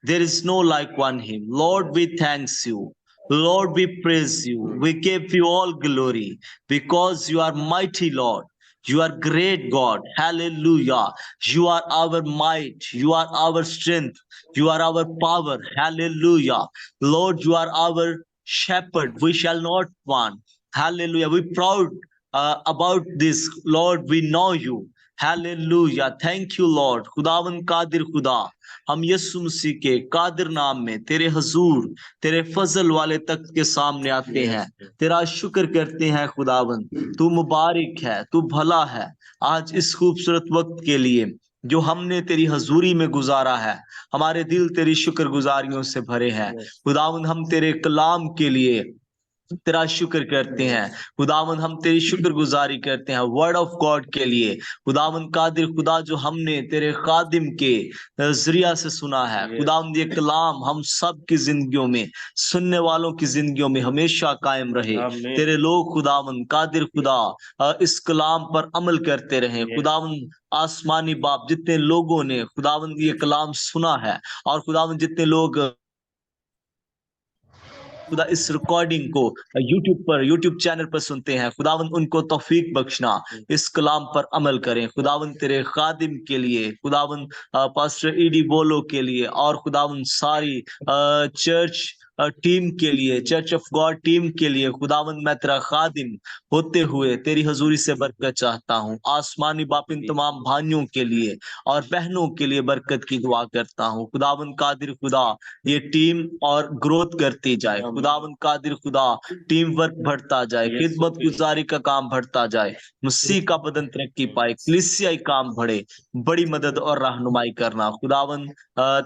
There is no like one him. Lord, we thanks you. Lord, we praise you. We give you all glory because you are mighty Lord. You are great God. Hallelujah. You are our might. You are our strength. You are our power. Hallelujah. Lord, you are our shepherd. We shall not want. Hallelujah. We proud about this. Lord, we know you. Hallelujah. Thank you, Lord. खुदावन कादिर खुदा, हम यीशु मसीह के कादिर नाम में तेरे हजूर, तेरे फजल वाले तख्त के सामने आते हैं, तेरा शुक्र करते हैं खुदावन। तू मुबारक है, तू भला है। आज इस खूबसूरत वक्त के लिए जो हमने तेरी हजूरी में गुजारा है, हमारे दिल तेरी शुक्रगुजारियों से भरे हैं। खुदावन हम तेरे कलाम के लिए तेरा शुक्र करते हैं। खुदावन हम तेरी शुक्रगुजारी करते हैं वर्ड ऑफ गॉड के लिए। खुदावन कादिर खुदा, जो हमने तेरे खादिम के जरिया से सुना है, खुदावन ये कलाम हम सब की जिंदगियों में, सुनने वालों की जिंदगियों में हमेशा कायम रहे। तेरे लोग खुदावन कादिर खुदा इस कलाम पर अमल करते रहे। खुदावन आसमानी बाप, जितने लोगों ने खुदावन ये कलाम सुना है और खुदावन जितने लोग खुदा इस रिकॉर्डिंग को यूट्यूब चैनल पर सुनते हैं, खुदावन उनको तौफीक बख्शना, इस कलाम पर अमल करें। खुदावन तेरे खादिम के लिए, खुदावन पास्टर ईडी बोलो के लिए और खुदावन सारी चर्च टीम के लिए, चर्च ऑफ गॉड टीम के लिए खुदावंद मैं तेरा खादिम होते हुए तेरी हजूरी से बरकत चाहता हूँ। आसमानी बाप इन तमाम भाइयों के लिए और बहनों के लिए बरकत की दुआ करता हूँ। खुदावंद कादिर खुदा ये टीम और ग्रोथ करती जाए। खुदावंद कादिर खुदा टीम वर्क बढ़ता जाए, खिदमत गुजारी का काम बढ़ता जाए, मसीह का बदन तरक्की पाए, कलीसियाई काम बढ़े, बड़ी मदद और रहनुमाई करना। खुदावंद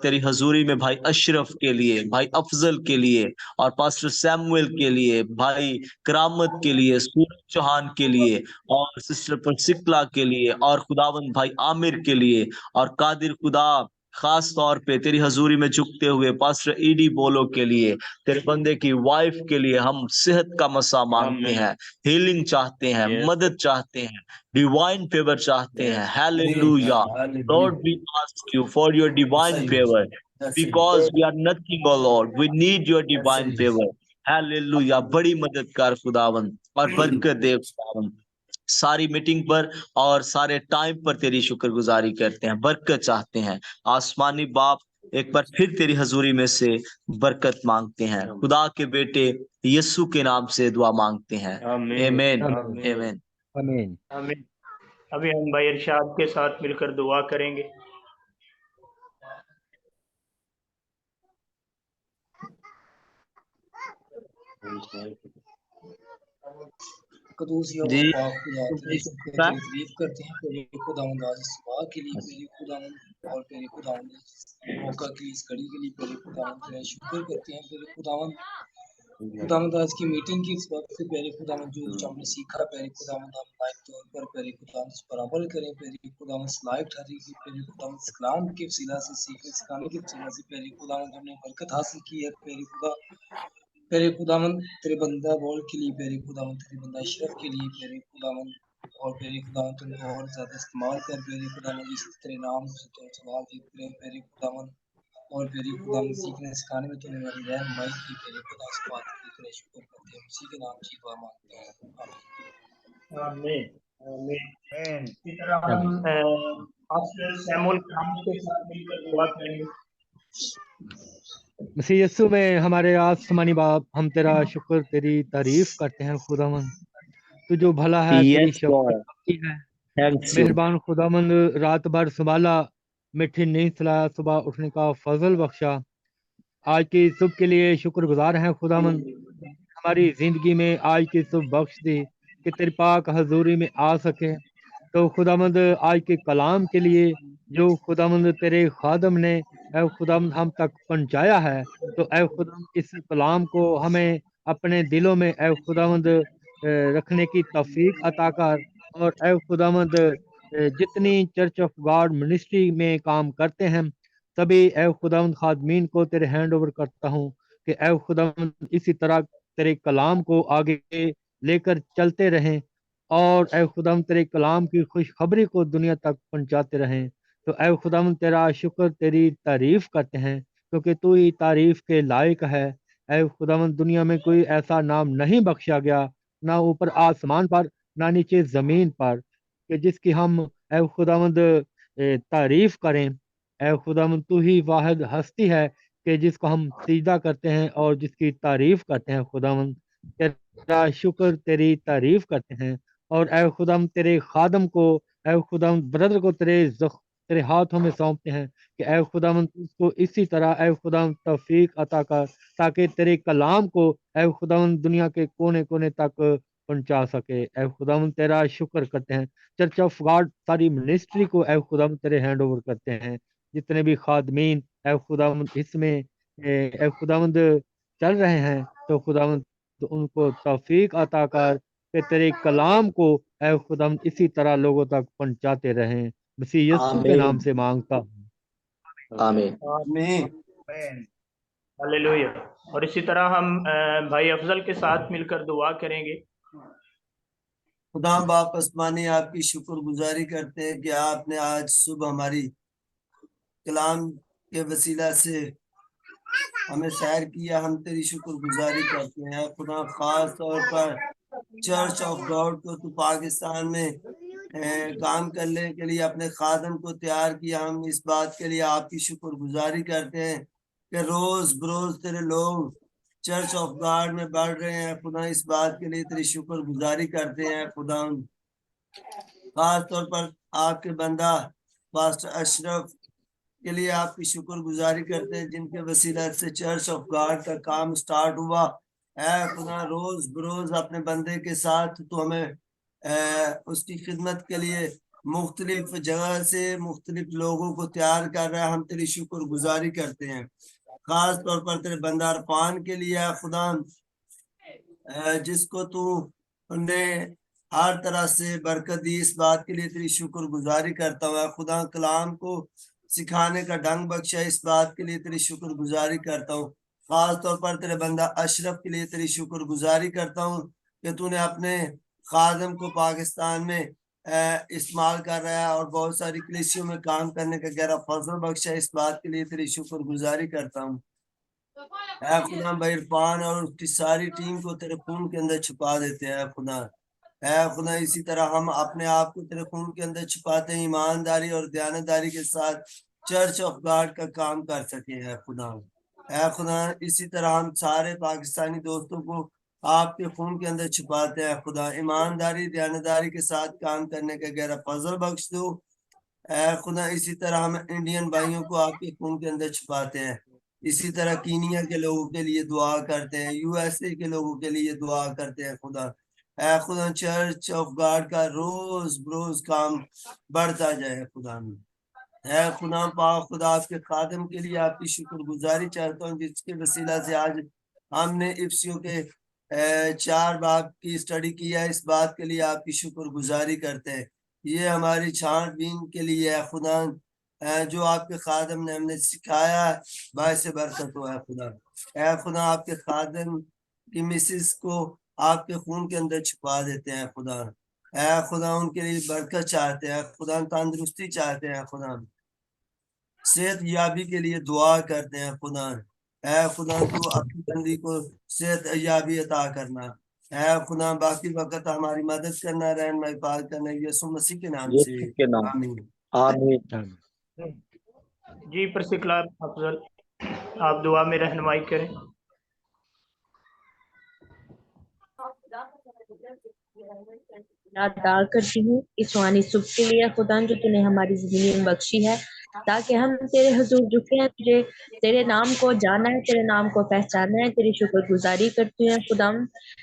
तेरी हजूरी में भाई अशरफ के लिए, भाई अफजल के लिए और पास्टर सैमुअल के लिए, भाई करामत के लिए, सूरज चौहान के लिए और सिस्टर परसिकला के लिए और खुदावंद भाई आमिर के लिए और कादिर खुदा खास तौर पे तेरी हजूरी में झुकते हुए पास्टर ईडी बोलो के लिए, तेरे बंदे की वाइफ के लिए हम सेहत का मसा मांगते हैं, हीलिंग चाहते हैं, मदद चाहते हैं, डिवाइन फेवर चाहते हैं। Hallelujah Lord, we ask you for your divine favour because we are nothing, oh Lord, we need your divine favor. Hallelujah, बड़ी मदद कर खुदावंद और बरकत दे खुदावंद। सारी मीटिंग पर और सारे टाइम पर तेरी शुक्रगुजारी करते हैं, बरकत चाहते हैं। आसमानी बाप एक बार फिर तेरी हजूरी में से बरकत मांगते हैं, खुदा के बेटे यीशु के नाम से दुआ मांगते हैं। आमीन आमीन आमीन। आमीन। अभी हम भाई इरशाद के साथ मिलकर दुआ करेंगे। कदूस या जी पाक खुदा तेरी शुक्र तेरी तारीफ करते हैं तेरे खुदावंद आज इस सुबह के लिए तेरे खुदावंद और तेरे खुदावंद मौका की इस घड़ी के लिए तेरे खुदावंद तेरा शुक्र करते हैं तेरे खुदावंद आज की मीटिंग की इस वक्त से पहले खुदावंद जो कुछ हमने सीखा पहले खुदावंद हम लाइव तौर पर पहले खुदावंद इस पर अमल करें, पहले खुदावंद लाइव ठहरे की पहले खुदावंद कलाम के वसीला से सीखने सिखाने के वसीला से पहले खुदावंद हमने बरकत हासिल की है। पहले खुदावंद तेरे बंदा बोल के लिए, पहले खुदावंद तेरे बंदा अशरफ के लिए, पहले खुदावंद और पहले खुदावंद तुमने और ज्यादा इस्तेमाल कर, पहले खुदावंद जिस तेरे नाम से तो सवाल जीत रहे, पहले खुदावंद और पहले खुदावंद सीखने सिखाने में तूने हमारी रहनुमाई की, पहले खुदा इस बात के लिए तेरा शुक्र करते हैं, उसी के नाम से दुआ मांगते हैं, आमीन आमीन। इसी तरह हम पास्टर सैमुअल करामत के साथ मिलकर दुआ करेंगे। मसीह यीशु में हमारे आसमानी बाप, हम तेरा शुक्र तेरी तारीफ करते हैं खुदावंद, तू जो भला है, तेरी यस शफकत गॉड, काफी है। Thanks you. मेहरबान खुदावंद, रात भर संभाला, मीठी नींद सुलाया, सुबह उठने का फजल बख्शा। आज की सुबह के लिए शुक्रगुजार हैं खुदावंद, हमारी जिंदगी में आज की सुबह बख्श दी कि तेरी पाक हजूरी में आ सके। तो खुदावंद आज के कलाम के लिए जो खुदावंद तेरे खादम ने ऐ खुदावंद हम तक पहुंचाया है, तो ऐ खुदावंद इस कलाम को हमें अपने दिलों में ऐ खुदावंद रखने की तौफीक अता कर। और ऐ खुदावंद जितनी चर्च ऑफ गॉड मिनिस्ट्री में काम करते हैं सभी ऐ खुदावंद खादमीन को तेरे हैंड ओवर करता हूँ कि ऐ खुदावंद इसी तरह तेरे कलाम को आगे लेकर चलते रहें और ऐ खुदावंद तेरे कलाम की खुशखबरी को दुनिया तक पहुंचाते रहें। तो ऐ खुदावंद तेरा शुक्र तेरी तारीफ करते हैं क्योंकि तू ही तारीफ के लायक है। ऐ खुदावंद दुनिया में कोई ऐसा नाम नहीं बख्शा गया, ना ऊपर आसमान पर ना नीचे ज़मीन पर, कि जिसकी हम ऐ खुदावंद तारीफ करें। ऐ खुदावंद तू ही वाहिद हस्ती है कि जिसको हम सीधा करते हैं और जिसकी तारीफ करते हैं। खुदावंद तेरा शुक्र तेरी तारीफ करते हैं और ऐ खुदाम तेरे खादम को ऐ खुदाम ब्रदर को तेरे हाथों में सौंपते हैं कि ऐ खुदाम उसको इसी तरह ऐ खुदाम तौफीक अता कर ताकि तेरे कलाम को ऐ खुदाम दुनिया के कोने कोने तक पहुंचा सके। ऐ खुदाम तेरा शुक्र करते हैं। चर्च ऑफ गॉड सारी मिनिस्ट्री को ऐ खुदाम तेरे हैंड ओवर करते हैं। जितने भी खादमीन ऐ खुदाम इसमें ऐ खुदावंद चल रहे हैं तो खुदावंद तो उनको तौफीक अता कर कि तेरे कलाम को ऐ खुदाम इसी तरह लोगों तक पहुंचाते रहें। मसीह यीशु के नाम से मांगता हूं, आमीन आमीन। आमीन। हालेलुया। और इसी तरह हम भाई अफजल के साथ मिलकर दुआ करेंगे। खुदा बाप आसमानी आपकी शुक्रगुजारी करते हैं कि आपने आज सुबह हमारी कलाम के वसीला से हमें सैर किया। हम तेरी शुक्रगुजारी करते हैं खुदा, खास तौर पर चर्च ऑफ गॉड को तो पाकिस्तान में काम करने के लिए अपने खादम को तैयार किया। हम इस बात के लिए आपकी शुक्रगुजारी करते हैं कि रोज बरोज तेरे लोग चर्च ऑफ गॉड में बढ़ रहे हैं खुदा, इस बात के लिए तेरी शुक्रगुजारी करते हैं खुदा। खास तौर पर आपके बंदा पास्टर अशरफ के लिए आपकी शुक्रगुजारी करते हैं, जिनके वसीला से चर्च ऑफ गॉड का काम स्टार्ट हुआ है खुदा। रोज बरोज अपने बंदे के साथ तो हमें उसकी खिदमत के लिए मुख्तलिफ जगह से मुख्तलिफ लोगों को तैयार कर रहा है। हम तेरी शुक्रगुजारी करते हैं खास तौर पर तेरे बंदा अरफान के लिए खुदा, जिसको तू ने हर तरह से बरकत दी, इस बात के लिए तेरी शुक्रगुजारी करता हूँ खुदा। कलाम को सिखाने का ढंग बख्शा, इस बात के लिए तेरी शुक्रगुजारी करता हूँ। खास तौर पर तेरे बंदा अशरफ के लिए तेरी शुक्रगुजारी करता हूँ कि तूने अपने खादम को पाकिस्तान में इस्तेमाल कर रहा है और बहुत सारी कलीसियों में काम करने का गहरा फजल बख्शा, इस बात के लिए तेरी शुक्रगुजारी करता हूँ। खुदा भाई इरफान और उसकी सारी टीम को तेरे खून के अंदर छुपा देते हैं खुदा। खुदा इसी तरह हम अपने आप को तेरे खून के अंदर छुपाते हैं, ईमानदारी और दयानतदारी के साथ चर्च ऑफ गॉड का काम कर सके है खुदा। खुदा इसी तरह हम सारे पाकिस्तानी दोस्तों को आपके खून के अंदर छुपाते हैं खुदा। ईमानदारी दयानतदारी के साथ काम करने का गहरा फजल बख्श दो खुदा। इसी तरह हम इंडियन भाइयों को आपके खून के अंदर छुपाते हैं। इसी तरह कीनिया के लोगों के लिए दुआ करते हैं, यूएसए के लोगों के लिए दुआ करते हैं खुदा। खुदा चर्च ऑफ गॉड का रोज बरोज काम बढ़ता जाए खुदा। है खुदा पाक खुदा, आपके खादम के लिए आपकी शुक्रगुजारी चाहता हूँ, जिसके वसीला से आज हमने इफ्सियों के 4 बाब की स्टडी किया है, इस बात के लिए आपकी शुक्रगुजारी करते हैं। ये हमारी छानबीन के लिए है खुदा, जो आपके खादम ने हमने सिखाया बायसे बरकत हुआ है खुदा। खुदा आपके खादम की मिसिस को आपके खून के अंदर छुपा देते हैं खुदा। खुदा उनके लिए बरकत चाहते हैं खुदा, तंदुरुस्ती चाहते हैं खुदा, सेहत याबी के लिए दुआ करते हैं खुदा। खुदा तू अपनी बंदी को सेहत याबी अता करना है खुदा। बाकी वक्त हमारी मदद करना, रहनुमाई पाक करना, यीशु मसीह के नाम से यीशु के नाम आमीन। आमीन। जी प्रसिकलार अफजल, आप दुआ में रहनुमाई करें। अदा करती हूँ इस वानी सुबह के लिए खुदा, जो तूने हमारी जिंदगी में बख्शी है, ताकि हम तेरे हुजूर झुके हैं, तुझे तेरे नाम को जाना है, तेरे नाम को पहचाना है। तेरी शुक्रगुजारी करती हूँ खुदा,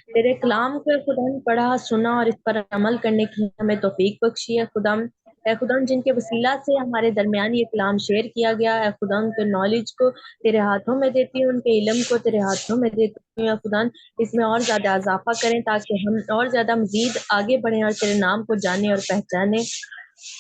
तेरे कलाम को खुदा पढ़ा सुना और इस पर अमल करने की हमें तौफीक बख्शी है खुदा। खुदा जिनके वसीला से हमारे दरमियान ये कलाम शेयर किया गया है खुदा, उनके नॉलेज को तेरे हाथों में देती हूँ, उनके इल्म को तेरे हाथों में देती हूँ खुदा। इसमें और ज्यादा इजाफा करें ताकि हम और ज्यादा मजीद आगे बढ़ें और तेरे नाम को जाने और पहचाने।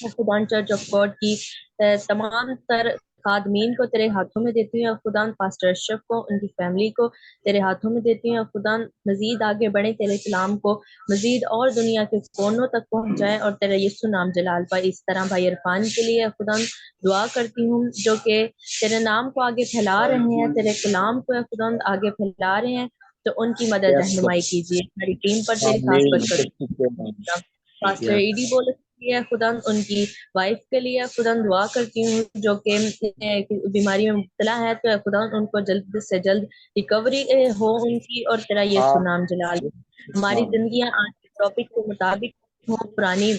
खुदा चर्च ऑफ गॉड की तमाम तर खादमीन को तेरे हाथों में देती हूँ खुदा, पास्टर अशरफ को, उनकी फैमिली को तेरे हाथों में देती हूँ खुदा। मजीद आगे बढ़े, तेरे कलाम को मजीद और दुनिया के कोनों तक पहुंचाए और तेरा यीशु नाम जलाल पाए। इस तरह भाई इरफान के लिए खुदा दुआ करती हूँ, जो कि तेरे नाम को आगे फैला रहे हैं, तेरे कलाम को खुदा आगे फैला रहे हैं, तो उनकी मदद रहनुमाई कीजिए। हमारी टीम पर तेरी खास आमीन। बरकत। यीशु के नाम। पास्टर ईडी बोल है खुदा, उनकी वाइफ के लिए खुदा दुआ करती हूँ, जो कि बीमारी में मुब्तला है, तो खुदा उनको जल्द से जल्द रिकवरी हो उनकी और तेरा यीशु नाम जलाल। हमारी जिंदगियां आज के टॉपिक के मुताबिक हो, पुरानी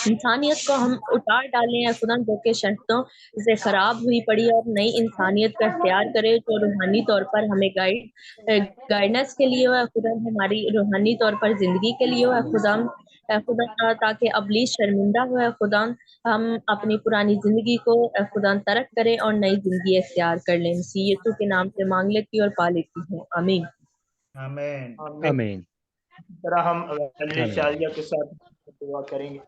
इंसानियत को हम उतार डालें हैं खुदा, जो कि शर्तों से खराब हुई पड़ी है, और नई इंसानियत का इख्तियार करे, जो रूहानी तौर पर हमें गाइडेंस के लिए हो खुदा, हमारी रूहानी तौर पर जिंदगी के लिए हो खुदा। खुदा ताकि अबलीस शर्मिंदा हो खुदा, हम अपनी पुरानी जिंदगी को खुदा तरक करें और नई जिंदगी इख्तियार कर लें। मसीह यीशु के नाम से मांग लेती और पा लेती हूँ, आमीन आमीन। आमीन। इस तरह हम एवेंजलिस्ट शाजिया के साथ दुआ करेंगे।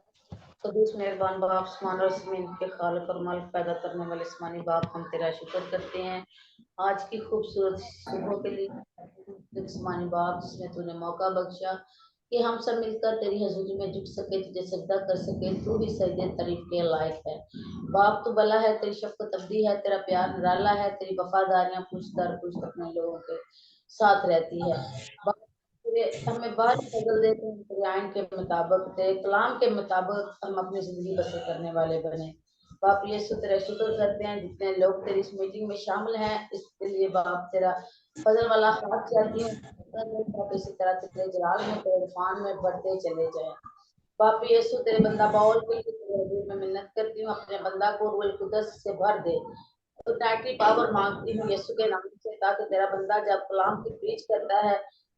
कदूस मेहरबान बाप, आसमान और ज़मीन के खालिक और मालिक, पैदा करने वाले आसमानी बाप, हम तेरा शुक्र करते हैं आज की खूबसूरत सुबह के लिए आसमानी बाप, जिसमें तूने मौका बख्शा कि हम सब मिलकर तेरी हजूरी में झुक सके, तुझे सजदा कर सके। तू ही सजदे तारीफ के लायक है बाप, तू भला है, तेरी शफ़क़त अबदी है, तेरा प्यार निराला है, तेरी वफादारियां पुष्ट दर पुष्ट अपने लोगों के साथ रहती है। हमें बाहर बदल देते हैं, तेरे आइन के मुताबिक, तेरे कलाम के मुताबिक हम अपनी जिंदगी बसर करने वाले बने। बाप यीशु तेरा शुक्र करते हैं जितने लोग तेरी इस मीटिंग में शामिल हैं, इसके लिए बाप तेरा फजल वाला खास चाहती हूँ आप इसी तरह तेरे जलाल में तेरे इरफान में बढ़ते चले जाए। बाप यीशु तेरे बंदा बाउल के लिए तेरे हजूर में मिन्नत करती हूँ, अपने बंदा को रूह कुदस से भर दे। तो टैटी पावर मांगती हूँ यीशु के नाम से, ताकि तेरा बंदा जब कलाम की प्रीच करता है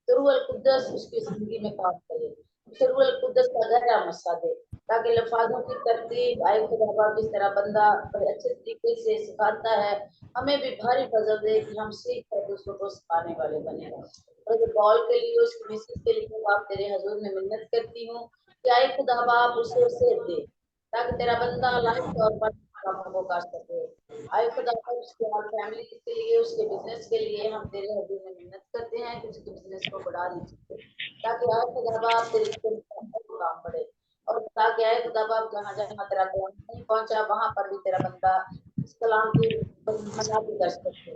तो रूह कुदस उसकी जिंदगी में काम करे, उसे रूह कुदस का गहरा मसा दे, ताकि लफ्ज़ों की तरतीब आए खुदा जिस तरह बंदा बड़े अच्छे तरीके से सिखाता है, हमें भी भारी फजल दे कि हम सीख कर दूसरों को सिखाने वाले बने। और जो बॉल के लिए उसकी मिसेज के लिए आप तेरे हजूर में मिन्नत करती हूँ कि आए खुदा बाप उसे दे, ताकि तेरा बंदा लाइफ तौर पर कामों को कर सके। आए खुदा बाप उसके और फैमिली के लिए उसके बिजनेस के लिए हम तेरे हजूर में मिन्नत करते हैं कि उसके बिजनेस को बढ़ा दीजिए, ताकि आए खुदा बाप तेरे काम बढ़े, और ताकि आए खुदा बाप जहाँ जहाँ तेरा कलाम नहीं पहुंचा वहां पर भी तेरा बंदा इस कलाम की मना भी कर सके।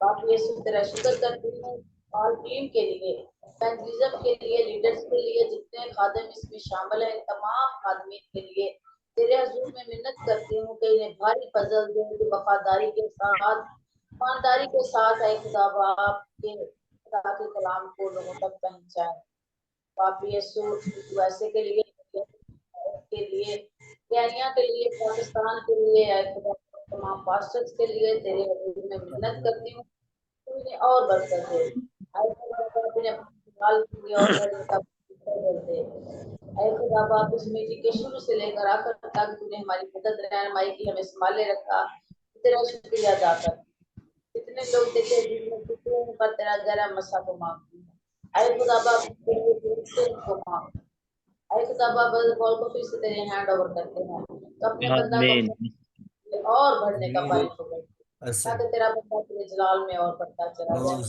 बाप यीशु तेरा शुक्र करती हूँ और टीम के लिए, एवंजेलिज्म के लिए, लीडर्स के लिए, जितने खादिम इसमें शामिल हैं, तमाम खादमीन के लिए तेरे हजूर में मिन्नत करती हूँ कि इन्हें भारी फजल दे कि वफादारी के साथ, ईमानदारी के साथ है खुदा बाप के खुदा के कलाम को लोगों तक पहुंचाए। बाप यीशु यूएसए के लिए, केन्या के लिए, पाकिस्तान के लिए, तमाम पास्टर्स के लिए तेरे हजूर में मिन्नत करती हूँ, तूने और बरकत दे। अपने बाल की और घर का दे। ऐ खुदा बाप इस मीटिंग के शुरू से लेकर आखिर तक तूने हमारी मदद रहनुमाई की, हमें संभाले रखा, तेरा शुक्रिया अदा कर। कितने लोग तेरे जीवन में पर तेरा गहरा मसा को मांगते हैं। ऐ खुदा बाप को मांग, ऐ खुदा बाप बॉल को फिर से तेरे हैंड ओवर करते हैं, तो अपने बंदा को और बढ़ने का बारिश होगा, ताकि तेरा बंदा तेरे जलाल में और बढ़ता चला जाए।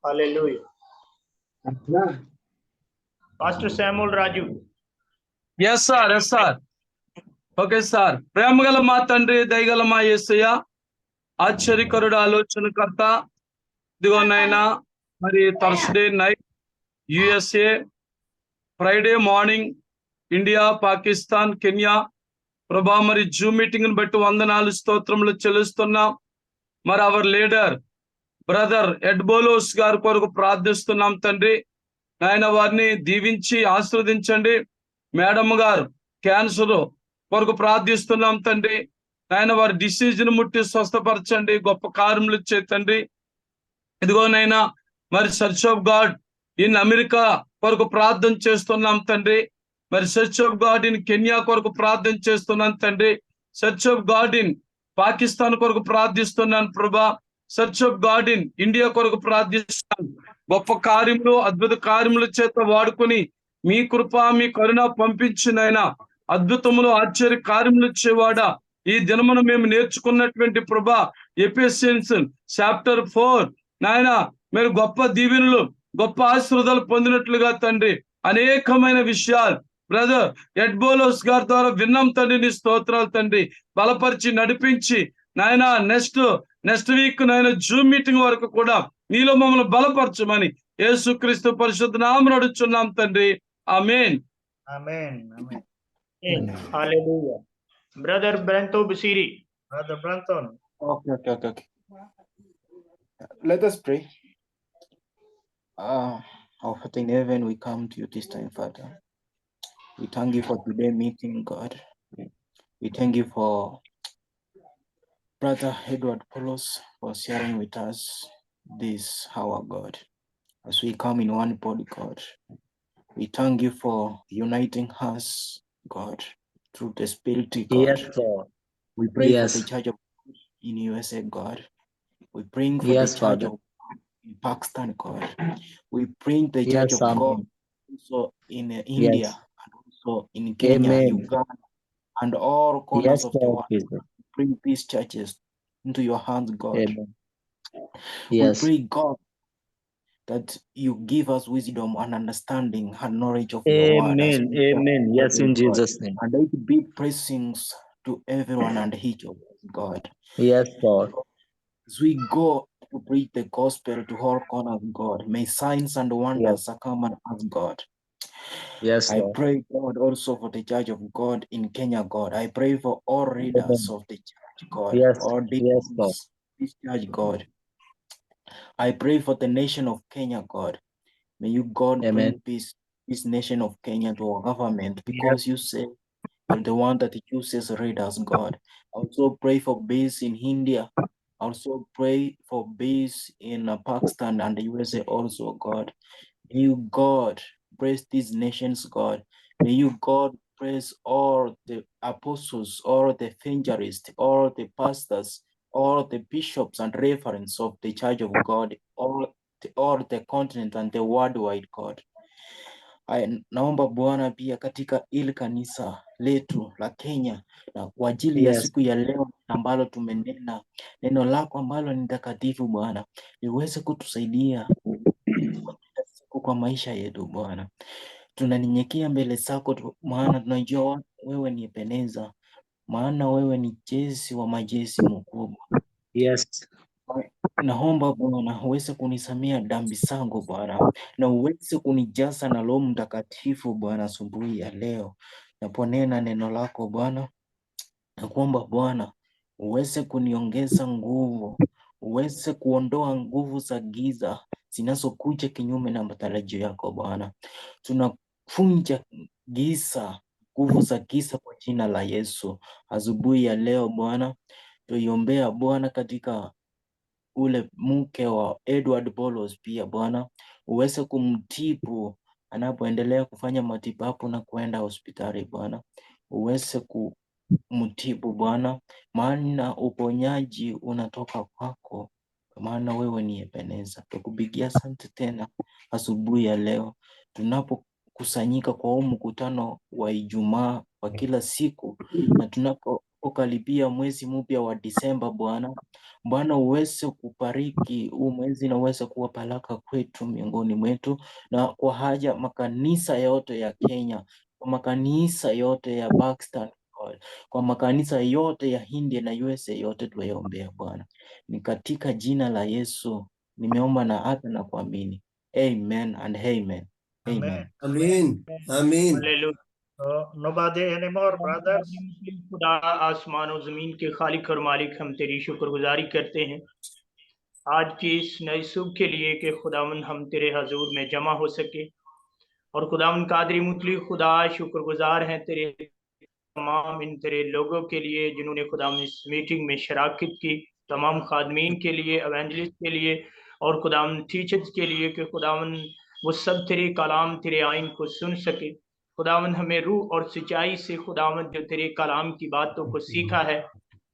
Hallelujah. Pastor Samuel Raju. Yes sir okay sir. ప్రేమ గల మా తండ్రి, దయగల మా యేసయ్య, ఆశ్చర్యకరుడు, ఆలోచనకర్త, ఇదిగో నాయనా మరి Thursday night USA, Friday morning India, Pakistan, Kenya ప్రభా మరి జూమ్ మీటింగ్ బట్టి వందనాలు స్తోత్రములు చెల్లిస్తున్నాం. మరి అవర్ లీడర్ బ్రదర్ ఎడ్బోలోస్ గారి కొరకు ప్రార్థిస్తున్నాం తండ్రి. నాయన వారిని దీవించి ఆశీర్వదించండి. మేడం గారు క్యాన్సర్ కొరకు ప్రార్థిస్తున్నాం తండ్రి. నాయన వారి డిసీజ్ ను ముట్టి స్వస్థపరచండి, గొప్ప కార్యములు ఇచ్చే తండ్రి. ఇదిగోనైనా మరి church of God in America కొరకు ప్రార్థన చేస్తున్నాం తండ్రి. మరి church of God in Kenya కొరకు ప్రార్థన చేస్తున్నాను తండ్రి. Church of God in Pakistan కొరకు ప్రార్థిస్తున్నాను ప్రభా. Church of God in India కొరకు ప్రార్థిస్తున్నాను. గొప్ప కార్యములు, అద్భుత కార్యముల చేత వాడుకొని మీ కృప, మీ కరుణ పంపించినైనా అద్భుతములు, ఆశ్చర్య కార్యములు ఇచ్చేవాడా, ఈ దినమున మేము నేర్చుకున్నటువంటి ప్రభా ఎఫెసియన్స్ చాప్టర్ 4 నాయన మీరు గొప్ప దీవెనలు, గొప్ప ఆశీర్వాదాలు పొందినట్లుగా తండ్రి అనేకమైన విషయాలు బ్రదర్ ఎడ్బోలోస్ గారి ద్వారా విన్నాం తండ్రి. నీ స్తోత్రాలు తండ్రి. బలపరిచి నడిపించి నాయన నెక్స్ట్ వీక్ నాయన జూమ్ మీటింగ్ వరకు కూడా నీలో మమ్మల్ని బలపరచమని యేసుక్రీస్తు పరిశుద్ధ నామమున అడుగుచున్నాం తండ్రి. ఆమేన్. Amen. Amen. Hallelujah. Brother Brento Basiri. Brother Branton. Okay. Let us pray. Our Father in heaven, we come to you this time, Father. We thank you for today's meeting, God. We thank you for Brother Edward Paulos for sharing with us this hour, God. As we come in one body, God, we thank you for uniting us, God, through the Spirit, God. Yes, Lord. We pray Yes. for the Church of God in USA, God. We bring for Yes, the Church Father. of God in Pakistan, God. We bring the Yes, Church of Amen. God also in India, Yes. and also in Kenya, Amen. Uganda, and all corners Yes, of the Lord world. Jesus. Bring these churches into your hands, God. Amen. We Yes. pray, God, that you give us wisdom and understanding and knowledge of your word. as Amen. we talk Amen. about Yes, it, in God. Jesus' name. And let it be blessings to everyone and each of us, God. Yes, Lord. As we go to preach the gospel to all corners, God, may signs and wonders accompany us, God. Yes, I Lord. pray, God, also for the Church of God in Kenya, God. I pray for all readers Amen. of the church, God, Yes. all Yes, Lord. deacons, discharge, God. I pray for the nation of Kenya, God. May you, God, Amen. bring peace, this nation of Kenya, to our government, because you say you're the one that chooses leaders, God. Also pray for peace in India. Also pray for peace in Pakistan and the USA also, God. May you, God, bless these nations, God. May you, God, bless all the apostles, all the evangelists, all the pastors, all the bishops and reverends of the Church of God, all the continent and the worldwide, God. Naomba Bwana pia katika ili kanisa letu la Kenya, na kwa ajili ya siku ya leo ambalo tumenena neno lako ambalo ni takatifu Bwana, liweze kutusaidia siku kwa maisha yetu Bwana. Tunanyenyekea mbele zako, maana tunajua wewe ni Ebeneza, maana wewe ni Jesi wa majesi mkubwa. Yes. Naomba Bwana uweze kunisamea dhambi zangu Bwana, na uweze kunijaza na Roho Mtakatifu Bwana asubuhi ya leo naponena neno lako Bwana. Nakuomba Bwana uweze kuniongeza nguvu, uweze kuondoa nguvu za giza zinazokuja kinyume na matarajio yako Bwana. Tunafunja giza, nguvu za giza kwa jina la Yesu. Asubuhi ya leo Bwana, tuiombea Bwana katika ule mke wa Edward Bolos pia Bwana, uweze kumtibu anapoendelea kufanya matibabu na kuenda hospitali Bwana. Uweze kumtibu Bwana, maana uponyaji unatoka kwako, maana wewe ni Ebeneza. Tukupigia asante tena asubuhi ya leo tunapokusanyika kwa huu mkutano wa Ijumaa wa kila siku, na tunapokaribia mwezi mpya wa Disemba Bwana. Bwana uweze kubariki huu mwezi na uweze kuwa baraka kwetu miongoni mwetu, na kwa haja makanisa yote ya Kenya, kwa makanisa yote ya Pakistan, kwa makanisa yote ya India na USA yote tuwaombea Bwana. Ni katika jina la Yesu nimeomba na hata na kuamini. Amen and amen. Amen. Amen. Amen. Hallelujah. Nobody anymore, brothers. खुदा आसमान और जमीन के खालिक और मालिक, हम तेरी शुक्रगुजारी करते हैं आज की इस नई सुबह के लिए कि खुदावन हम तेरे हजूर में जमा हो सके। और खुदावन कादरी मुतली खुदा शुक्रगुजार हैं तेरे तमाम इन तेरे लोगों के लिए जिन्होंने खुदावन इस मीटिंग में शराकत की, तमाम खादमीन के लिए, एवेंजलिस्ट के लिए और खुदावन टीचर्स के लिए कि खुदावन वो सब तेरे कलाम तेरे आइन को सुन सके। खुदावन हमें रूह और सच्चाई से खुदावन जो तेरे कलाम की बातों को सीखा है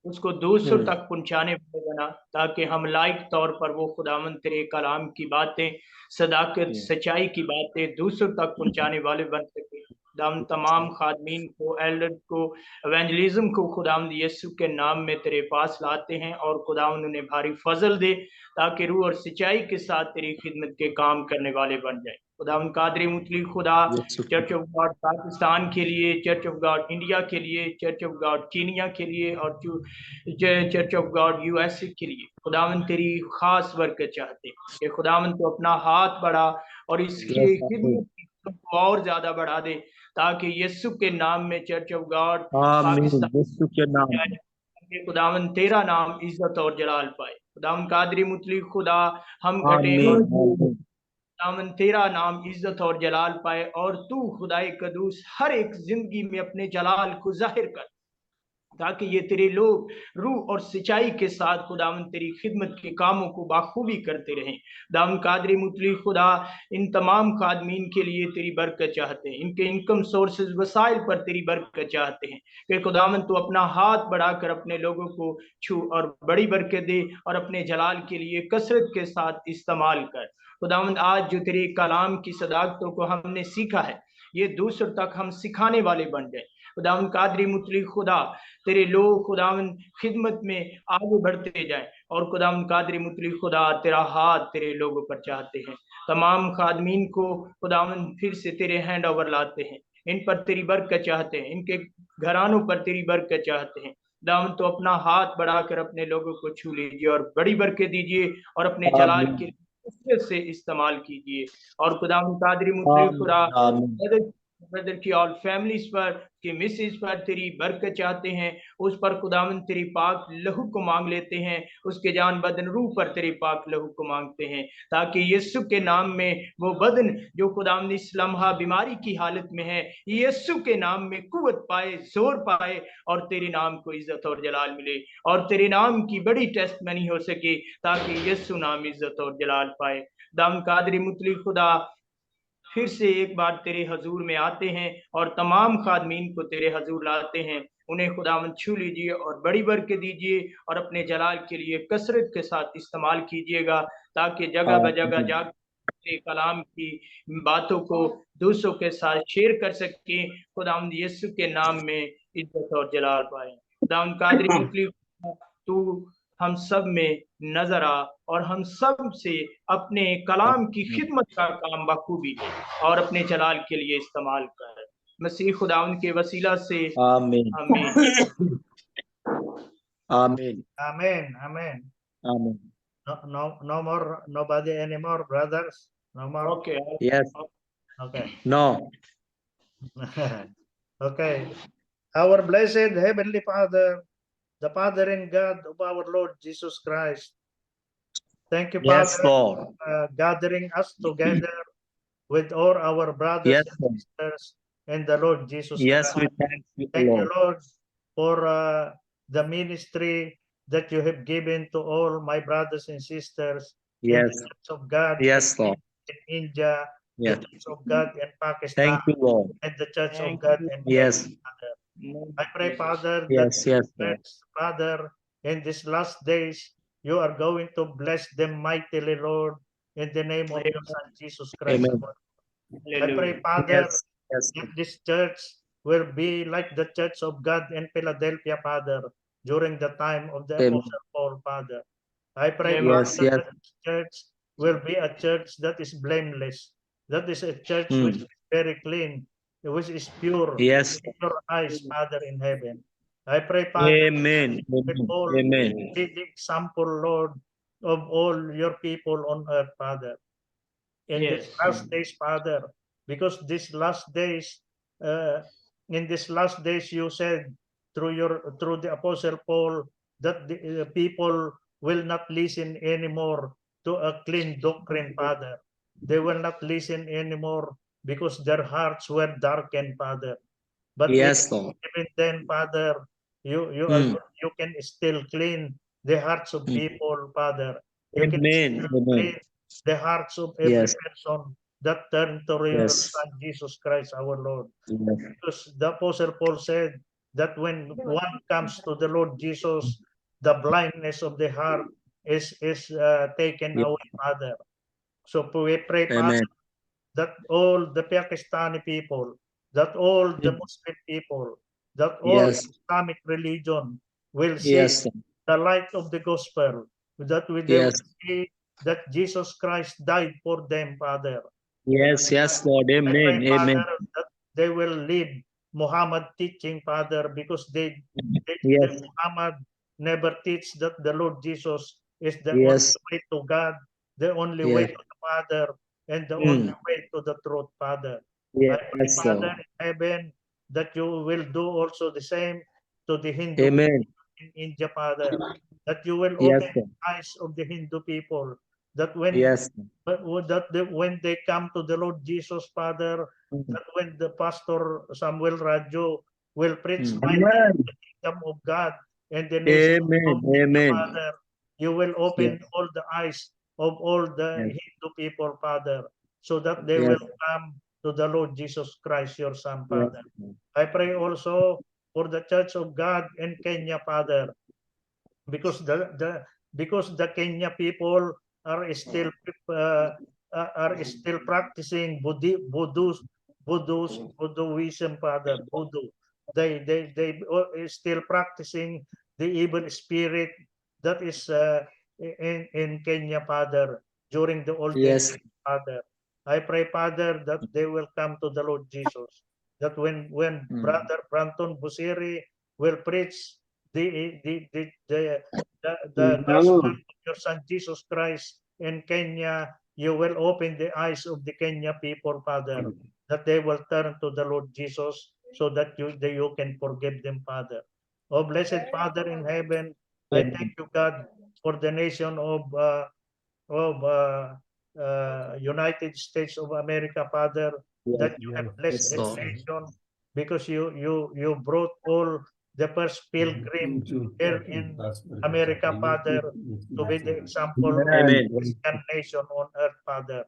उसको दूसरों तक पहुंचाने वाले बना, ताकि हम लायक तौर पर वो खुदावन तेरे कलाम की बातें, सदाकत, सच्चाई की बातें दूसरों तक पहुंचाने वाले बन सके। खुदावन तमाम खादमीन को, एल्डर को, एवेंजलिज्म को खुदावन यीशु के नाम में तेरे पास लाते हैं और खुदावन उन्हें भारी फजल दे ताकि रूह और सच्चाई के साथ तेरी खिदमत के काम करने वाले बन जाए। खुदावन कादरी मुतली खुदा चर्च ऑफ गॉड पाकिस्तान के लिए, चर्च ऑफ गॉड इंडिया के लिए, चर्च ऑफ गॉड कीनिया के लिए और चर्च ऑफ गॉड यूएसए के लिए खुदावन तेरी खास बरकत चाहते हैं कि खुदावन तो अपना हाथ बढ़ा और इसकी खिदमत को और ज्यादा बढ़ा दे ताकि यीशु के नाम में चर्च ऑफ गॉड पाकिस्तान खुदावन तेरा नाम इज्जत और जलाल पाए। खुदावन कादरी मुतली खुदा हम घटे खुदावन तेरा नाम इज्जत और जलाल पाए और तू खुदाए कदूस हर एक जिंदगी में अपने जलाल को जाहिर कर ताकि ये तेरे लोग रूह और सच्चाई के साथ खुदावन तेरी खिदमत के कामों को बाखूबी करते रहें। खुदावन कादरी मुतली खुदा इन तमाम खादमीन के लिए तेरी बरकत चाहते हैं, इनके इनकम सोर्सेज वसाइल पर तेरी बरकत चाहते हैं कि खुदावन तू अपना हाथ बढ़ाकर अपने लोगों को छू और बड़ी बरकत दे और अपने जलाल के लिए कसरत के साथ इस्तेमाल कर। खुदावन आज जो तेरे कलाम की सदाकतों को हमने सीखा है ये दूसरों तक हम सिखाने वाले बन जाए। खुदावन कादरी मुतली खुदा तेरे लोग खुदावन खिदमत में आगे बढ़ते जाए और खुदावन कादरी मुतली खुदा तेरा हाथ तेरे लोगों पर चाहते हैं। तमाम खादमीन को खुदावन फिर से तेरे हैंड ओवर लाते हैं, इन पर तेरी बरकत चाहते हैं, इनके घरानों पर तेरी बरकत चाहते हैं। खुदावन तो अपना हाथ बढ़ाकर अपने लोगों को छू लीजिए और बड़ी बरकत दीजिए और अपने जलाल के से इस्तेमाल कीजिए। और खुदावन कादरी मुतली खुदा ब्रदर की ऑल फैमिलीज पर, की मिसेज पर तेरी बरकत चाहते हैं। उस पर खुदावन तेरी पाक लहू को मांग लेते हैं, उसके जान बदन रूह पर तेरी पाक लहू को मांगते हैं, ताकि यीशु के नाम में वो बदन जो खुदावन इस लम्हा बीमारी की हालत में है, यीशु के नाम में कुव्वत पाए, जोर पाए, और तेरे नाम को इज्जत और जलाल मिले, और तेरे नाम की बड़ी टेस्ट मनी हो सके, ताकि यीशु नाम इज्जत और जलाल पाए। दाम कादरी मुतली खुदा फिर से एक बार तेरे हजूर में आते हैं और तमाम खादमीन को तेरे हजूर लाते हैं। उन्हें खुदावंद छू लीजिए और बड़ी बरकत दीजिए, और अपने जलाल के लिए कसरत के साथ इस्तेमाल कीजिएगा, ताकि जगह बजगह जाकर कलाम की बातों को दूसरों के साथ शेयर कर सके। खुदावंद यीशु के नाम में इज्जत और जलाल पाए। खुदावंद कादरी मुतली तू हम सब में नजर आ, और हम सब से अपने कलाम की खिदमत का काम बखूबी और अपने जलाल के लिए इस्तेमाल कर। मसीह खुदावन के वसीला से आमीन आमीन। आमीन Amen. Amen. आमीन। No more, nobody anymore, brothers. No more. Okay. Yes. Okay. No. Okay. Our blessed Heavenly Father, the Father and God of our Lord Jesus Christ. Thank you, Yes, Father, Lord. gathering us together with all our brothers Yes, and Lord. sisters in the Lord Jesus Yes, Christ. we thank you, Thank you, Lord. Lord, for the ministry that you have given to all my brothers and sisters in Yes. the Church of God Yes, Lord. in India, Yes. the Church of God in Pakistan, Thank you, Lord. and the Church of Thank God you. in Yes. Kenya. I pray, Father, that Yes, yes, Lord. Father, in these last days, you are going to bless them mightily, Lord, in the name of your Son, Jesus Christ. Amen. I pray, Father, Yes, yes, that this church will be like the Church of God in Philadelphia, Father, during the time of the Amen. Apostle Paul, Father. I pray, Yes, Father, yes. that this church will be a church that is blameless. That is a church Mm. which is very clean, which is pure Yes. in your eyes, Father in heaven. I pray, Father, Amen. with Amen. all Amen. be the example, Lord, of all your people on earth, Father. In Yes. these last days, Father, because these last days, in these last days, you said through the Apostle Paul that the people will not listen anymore to a clean doctrine, Father. They will not listen anymore because their hearts were darkened, Father. But Yes, Lord. even then, Father, you can still clean the hearts of Mm. people, Father. You can Amen. still Amen. clean the hearts of every Yes. person that turned to your Yes. Son Jesus Christ, our Lord. Yes. Because the Apostle Paul said that when one comes to the Lord Jesus, the blindness of the heart is taken Yes. away, Father. So we pray, Father, Amen. that all the Pakistani people, that all the Mm. Muslim people, that all Yes. Islamic religion will see Yes. the light of the gospel, that they Yes. will see that Jesus Christ died for them, Father. Yes. Yes, Lord. I Amen. pray, Amen. Father, that they will live Muhammad teaching, Father, because Yes. Muhammad never teach that the Lord Jesus is the Yes. only way to God, the only way Yes. to the Father, and the Mm. only way to the truth, Father. I pray, Yes, Father Lord. in heaven, that you will do also the same to the Hindu Amen. in India, Father, that you will Yes, open Lord. the eyes of the Hindu people, that when Yes. when they come to the Lord Jesus, Father, Mm. that when the Pastor Samuel Rajo will preach Mm. the kingdom of God and the nation Amen. of India, Amen. Father, you will open all the eyes of all the Yes. Hindu people, Father, so that they Yes. will come to the Lord Jesus Christ, your Son, Yes. Father. I pray also for the Church of God in Kenya, Father, because the Kenya people are still practicing Buddhism, Father, Voodoo. They is still practicing the evil spirit that is in Kenya, Father, during the olden Yes. days, Father. I pray, Father, that they will come to the Lord Jesus. That when Mm. Brother Branton Busiri will preach the Mm. gospel of your Son Jesus Christ in Kenya, you will open the eyes of the Kenya people, Father. that they will turn to the Lord Jesus so that you can forgive them, Father. Oh, blessed Father in heaven, I thank you, God, for the nation of United States of America, Father, that you have blessed this nation because you brought all the first pilgrim here in America, Father, to be the example of Amen. Christian nation on earth, Father.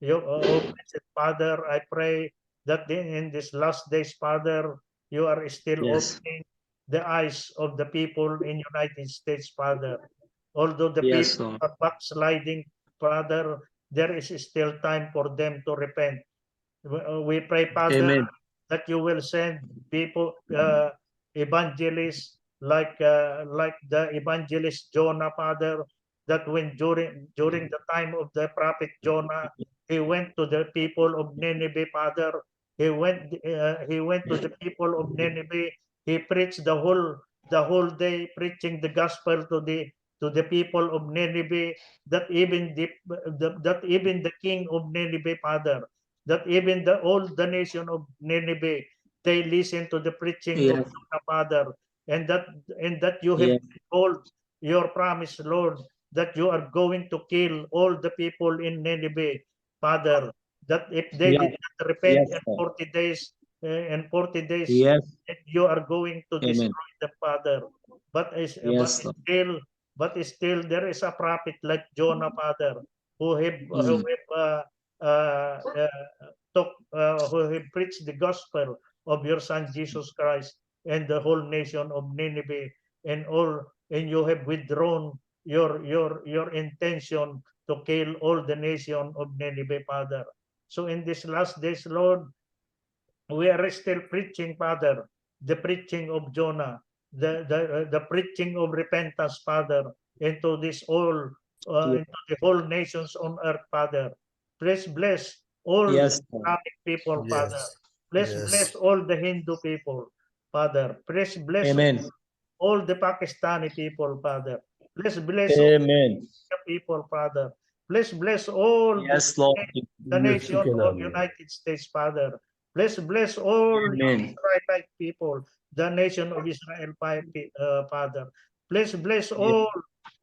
Oh, blessed Father, I pray that in this last days, Father, you are still Yes. opening the eyes of the people in United States, Father. Although the Yes, people Lord. are backsliding, Father, there is still time for them to repent. We pray, Father, Amen. that you will send people, evangelists like the evangelist Jonah, Father, that when during the time of the prophet Jonah, he went to the people of Nineveh, Father. He went to the people of Nineveh. He preached the whole day, preaching the gospel to the people of Nineveh. That even the king of Nineveh, Father, that even all the nation of Nineveh, they listen to the preaching of Yes. Jonah, Father, and that you have Yes. told your promise, Lord, that you are going to kill all the people in Nineveh, Father, that if they Yeah. did not repent Yes, in sir. 40 days, Yes. you are going to Amen. destroy the Father. But Yes, Lord. still there is a prophet like Jonah, Father, who have who have preached the gospel of your Son Jesus Christ and the whole nation of Nineveh, and you have withdrawn your intention to kill all the nation of Nineveh, Father. So in these last days, Lord, we are still preaching, Father, the preaching of Jonah, the preaching of repentance, Father, into Yes. into the whole nations on earth, Father. Please bless all Yes, the Lord. Islamic people, Father. Yes. Please Yes. bless all the Hindu people, Father. Please bless Amen. all the Pakistani people, Father. Please bless all Amen. the people, Father. Please bless all Yes, Lord. the nation of United States, Father. Please bless all Amen. Israelite people, the nation of Israel, Father. Please bless Yes, all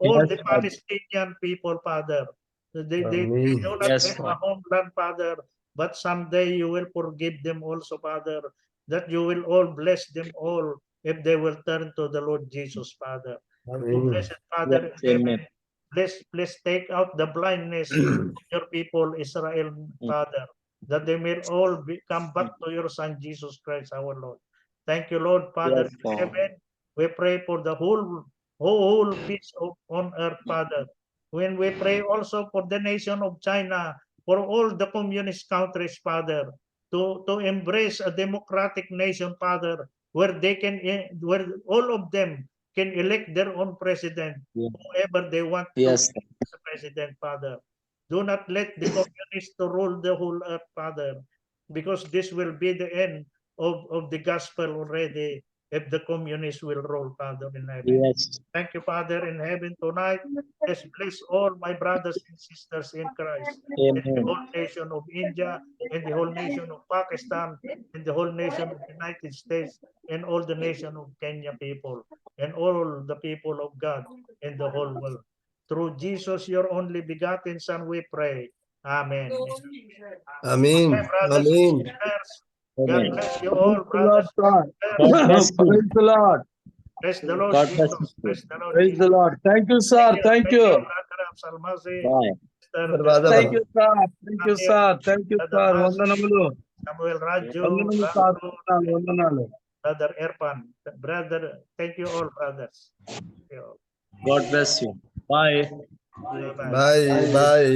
yes, the Lord. Palestinian people, Father. They Amen. do not Yes, have a Lord. homeland, Father, but someday you will forgive them also, Father, that you will all bless them all if they will turn to the Lord Jesus, Father. So Amen. blessed Yes, Father in heaven, amen. please take out the blindness of your people, Israel, Father, that they may all come back to your Son, Jesus Christ, our Lord. Thank you, Lord, Father Yes, in Lord. heaven. We pray for the whole peace on earth, Father. When we pray also for the nation of China, for all the communist countries, Father, to embrace a democratic nation, Father, where where all of them can elect their own president, Yes, whoever they want to yes, be the president, Father. Do not let the communists to rule the whole earth, Father, because this will be the end of the gospel already if the communists will rule, Father in heaven. yes. Thank you, Father in heaven tonight. Let's bless all my brothers and sisters in Christ, in the Amen. whole nation of India, in the whole nation of Pakistan, in the whole nation of the United States, and all the nation of Kenya people, and all the people of God in the whole world. Through Jesus, your only begotten Son, we pray. Amen. Amen. Okay, brothers and Amen. sisters, God Amen. bless you Praise all, the Lord, brothers and sir. God sisters. bless you. Praise the Lord. Bless the Lord God bless Jesus. you. Bless the Lord Praise Jesus. the Lord. Thank you, sir. Thank Thank you, you. Brother Absalmazi, Bye. Thank you, sir. Thank you, Samuel, sir. Thank you, Brother sir. Mas, వందనములు Samuel Raju, వందనములు sir Raju, వందనాలు Brother Erpan. Brother, thank you all, brothers. Thank you all. God bless you. Bye. Bye-bye. Bye. Bye.